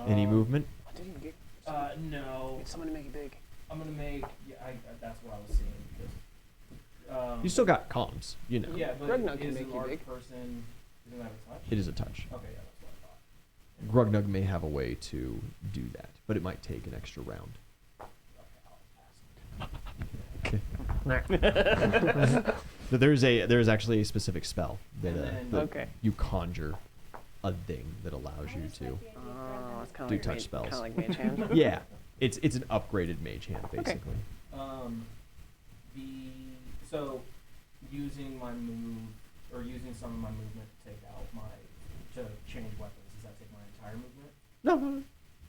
Any movement? I didn't even get. No. Get someone to make it big. I'm gonna make. Yeah, that's what I was seeing because. You still got comms, you know. Yeah, but Grugnug can is make a you large big. person? Doesn't have a touch. It is a touch. Okay, yeah, that's what I thought. Grugnug may have a way to do that, but it might take an extra round. Okay, I'll pass. But there is actually a specific spell that, And then- that Okay. you conjure a thing that allows you to. Oh, it's kind Do of like touch spells. Kind of like mage hand. Yeah, it's an upgraded mage hand basically. So using my move or using some of my movement to take out to change weapons. Does that take my entire movement? No,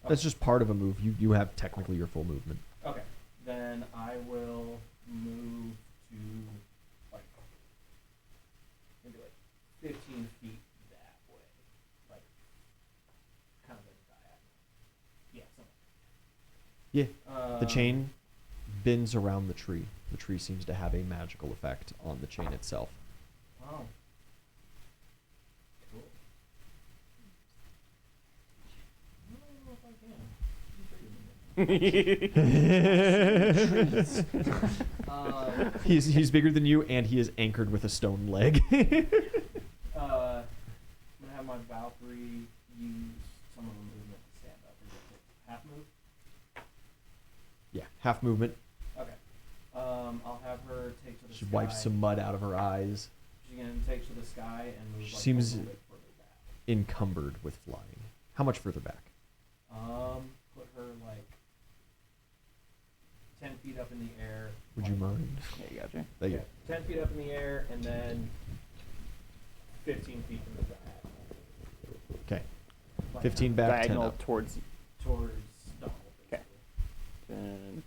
that's Okay. just part of a move. You have technically your full movement. Okay, then I will move to like maybe like 15 feet Yeah. The chain bends around the tree. The tree seems to have a magical effect on the chain itself. Wow. Cool. I don't know if I can. He's bigger than you, and he is anchored with a stone leg. I'm gonna have my Valkyrie use some of the movement to stand up. Is it half move? Yeah, half movement. Okay. I'll have her take to the She sky. wipes some mud out of her eyes. She's gonna take to the sky and move She like seems a little bit further back. encumbered with flying. How much further back? Put her like 10 feet up in the air. Would you mind? Yeah, you got you. Thank you. 10 feet up in the air and then 15 feet from the ground. Okay. Like 15 back, 10 Diagonal up. towards towards Donald. Okay. 10,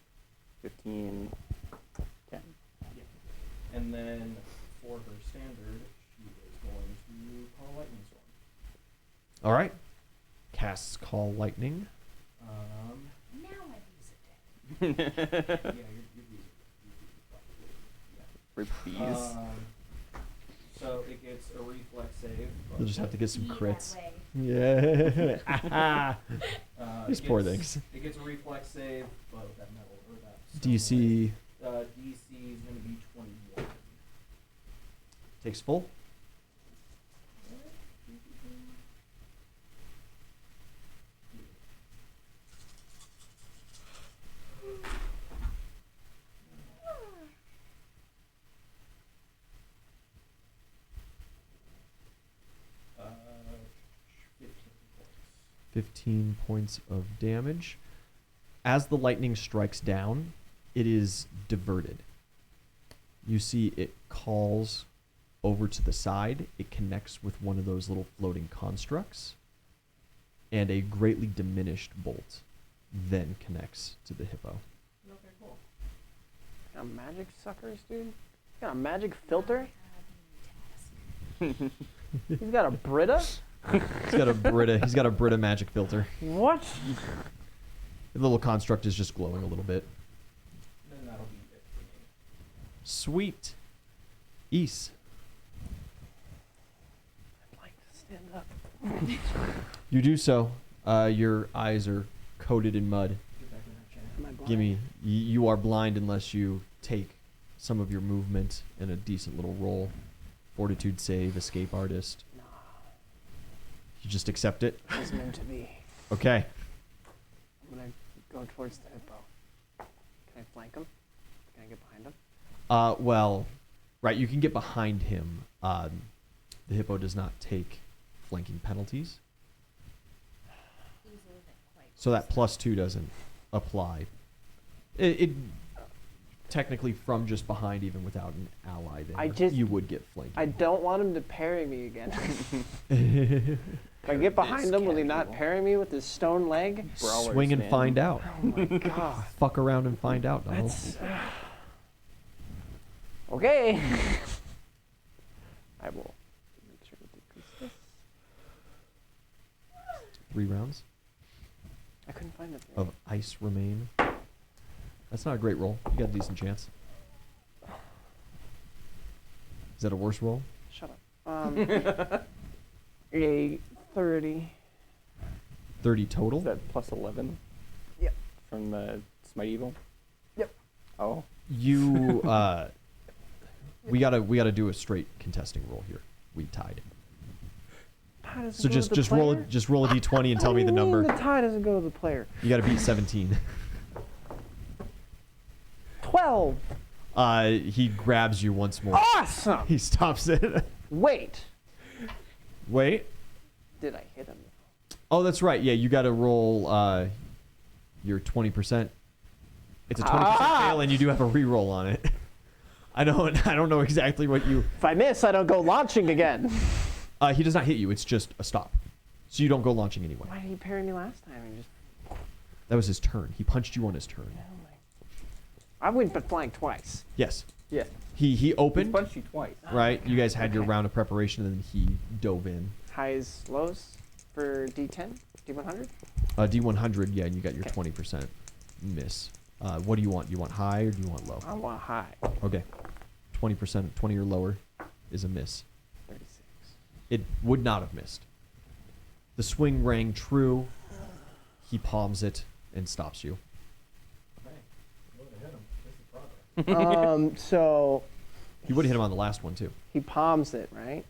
15, 10. And then for her standard, she is going to call a lightning storm. All right. Casts Call Lightning. Now I use it. Yeah, you're using Rip it. bees. So it gets a reflex save. You'll just have to get some Be that crits. way. Yeah. These It poor gets- things. It gets a reflex save, but with that metal or that stone DC leg. DC is going to be 21. takes full. Uh, 15 points. 15 points of damage. As the lightning strikes down, it is diverted. You see it calls over to the side. It connects with one of those little floating constructs, and a greatly diminished bolt then connects to the hippo. Okay, cool. Got magic suckers, dude. Got a magic filter. He's got a Brita. He's got a Brita. He's got a Brita magic filter. What? The little construct is just glowing a little bit. Then that'll be it for me. Sweet. East. I'd like to stand up. You do so. Your eyes are coated in mud. Get back in that chair. Am I blind? Give me. You are blind unless you take some of your movement and a decent little roll. Fortitude save, escape artist. Nah, You just accept it. it was meant to be. Okay. I'm gonna go towards the hippo. Can I flank him? Can I get behind him? Well, right. You can get behind him. The hippo does not take flanking penalties, These isn't quite. so that +2 doesn't apply. It technically from just behind, even without an ally there, you would get flanked. I don't want him to parry me again. If I get behind him, will he not parry me with his stone leg? Brawlers, Swing and man. find out. Oh my god. Fuck around and find out, Donald. That's okay. I will make sure to decrease this. 3 rounds I couldn't find it. of ice remain. That's not a great roll. You got a decent chance. Is that a worse roll? Shut up. A 30. 30 total. Is that +11? Yep. From the Smite Evil? Yep. Oh. You we gotta do a straight contesting roll here. We tied. Tie doesn't So go to the just roll player? a just roll a d20 and tell What me do the you mean number. The tie doesn't go to the player. You gotta beat 17. 12. He grabs you once more. Awesome. He stops it. Wait. Wait. Did I hit him? Oh, that's right. Yeah, you gotta roll your 20%. It's a 20% fail, and you do have a reroll on it. I don't know exactly what you. If I miss, I don't go launching again. He does not hit you. It's just a stop. So you don't go launching anyway. Why did he parry me last time? He just. That was his turn. He punched you on his turn. Oh my. I went but flanked twice. Yes. Yeah. He He opened, punched you twice. right? You guys had your Okay. round of preparation, and then he dove in. Highs, lows for D10, D100. D100, yeah, and you got your Okay. 20%. miss. What do you want? Do you want high or do you want low? I want high. Okay. 20%, 20 or lower is a miss. 36. It would not have missed. The swing rang true. He palms it and stops you. Hey, you would have hit him. This is progress. So You would have hit him on the last one, too. he palms it, right?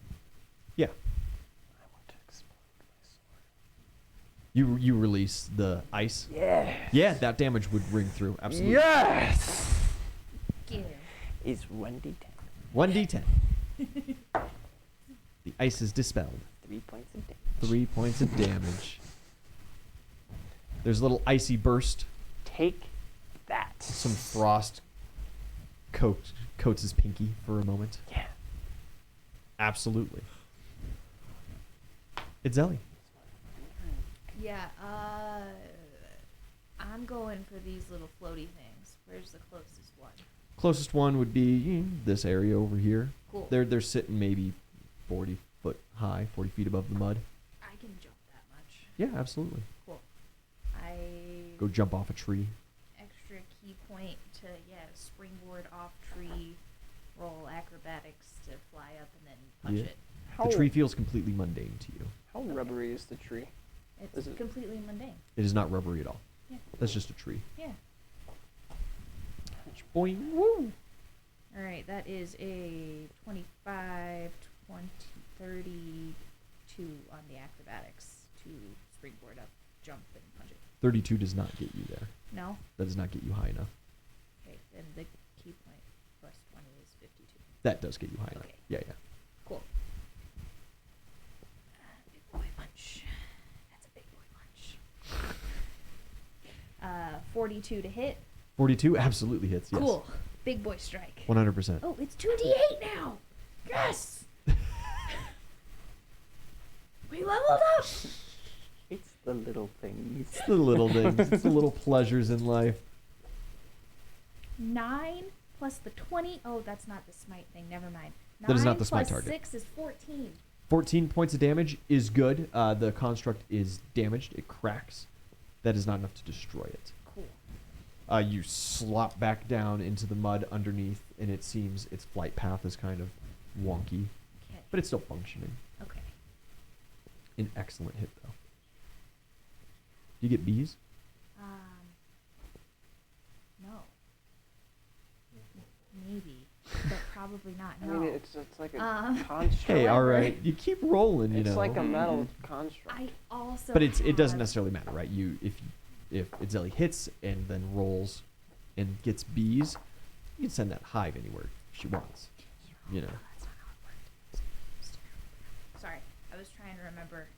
Yeah. I want to explode my sword. You release the ice. Yeah. Yeah, that damage would ring through. Absolutely. Yes. Get him. It's 1d10. 1d10. The ice is dispelled. 3 points of damage. 3 points of damage. There's a little icy burst. Take that. Some frost coats his pinky for a moment. Yeah. Absolutely. It's Ellie. Yeah, I'm going for these little floaty things. Where's the closest one? Closest one would be this area over here. Cool. They're sitting maybe 40 foot high, 40 feet above the mud. I can jump that much. Yeah, absolutely. Cool. I Go jump off a tree. extra key point to springboard off tree, roll acrobatics to fly up and then punch Yeah. it. How, The tree feels completely mundane to you. how rubbery is the tree? It's Is it- completely mundane. It is not rubbery at all. Yeah. That's just a tree. Yeah. Boing, woo! All right, that is a 25, 20, 32 on the acrobatics to springboard up, jump, and punch it. 32 does not get you there. No? That does not get you high enough. Okay, then the key point plus 20 is 52. That does get you high enough. Okay. Yeah, yeah. Cool. Big boy punch. That's a big boy punch. 42 to hit. 42 absolutely hits, yes. Cool. Big boy strike. 100%. Oh, it's 2d8 now. Yes. We leveled up. It's the little things. It's the little things. It's the little pleasures in life. 9 plus the 20. Oh, that's not the smite thing. Never mind. 9 That is not the smite plus target. 6 is 14. 14 points of damage is good. The construct is damaged. It cracks. That is not enough to destroy it. Cool. You slop back down into the mud underneath, and it seems its flight path is kind of wonky, Okay. but it's still functioning. Okay. An excellent hit, though. Do you get bees? No. Maybe, but probably not. I No. mean, it's like a Um, construct. Hey, all right. You keep rolling, you It's know. like a metal construct. I also. But it doesn't have- necessarily matter, right? If Itzeli hits and then rolls and gets bees, you can send that hive anywhere she wants. You know. Oh, that's not how it worked. Sorry, I was trying to remember.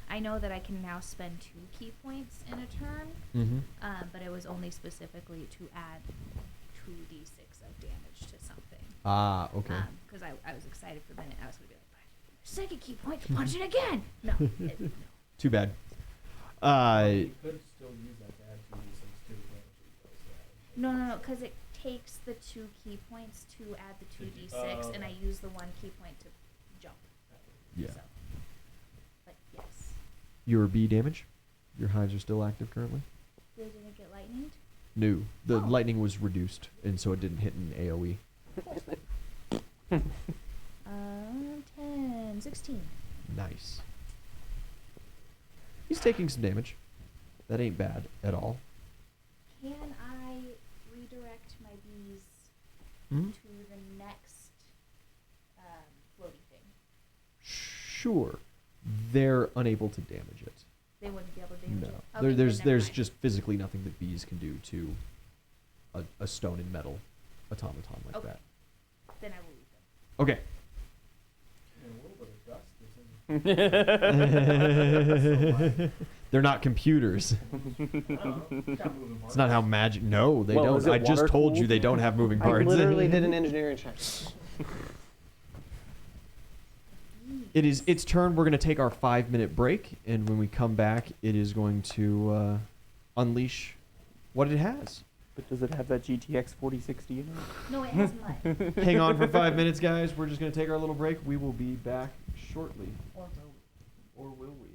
I know that I can now spend 2 key points in a turn, Mm-hmm. but it was only specifically to add 2d6 of damage to something. Ah, okay. Because I was excited for a minute. I was going to be like, second key point to punch it again. No. No. Too bad. You could still use that to add 2d6 to the damage. No, because it takes the 2 key points to add the 2d6, and I okay. use the 1 key point to jump. Yeah. So. But yes. Your bee damage? Your hives are still active currently? Did it get lightninged? No. The Oh. lightning was reduced, and so it didn't hit an AoE. 10, 16. Nice. He's taking some damage. That ain't bad at all. Can I redirect my bees Hmm? to the next floaty thing? Sure. They're unable to damage it. They wouldn't be able to damage No. it? There, Okay, there's then never there's mind. just physically nothing that bees can do to a stone and metal automaton like Okay. that. Then I will leave them. Okay. And a little bit of dust gets in. They're not computers. It's not how magic. No, they Well, is don't. it I just water told you cooled? they don't have moving I parts. literally did an engineering check. It is its turn. We're going to take our 5-minute break, and when we come back, it is going to unleash what it has. But does it have that GTX 4060 in it? No, it has mud. Hang on for 5 minutes, guys. We're just going to take our little break. We will be back shortly. Or will we? Or will we?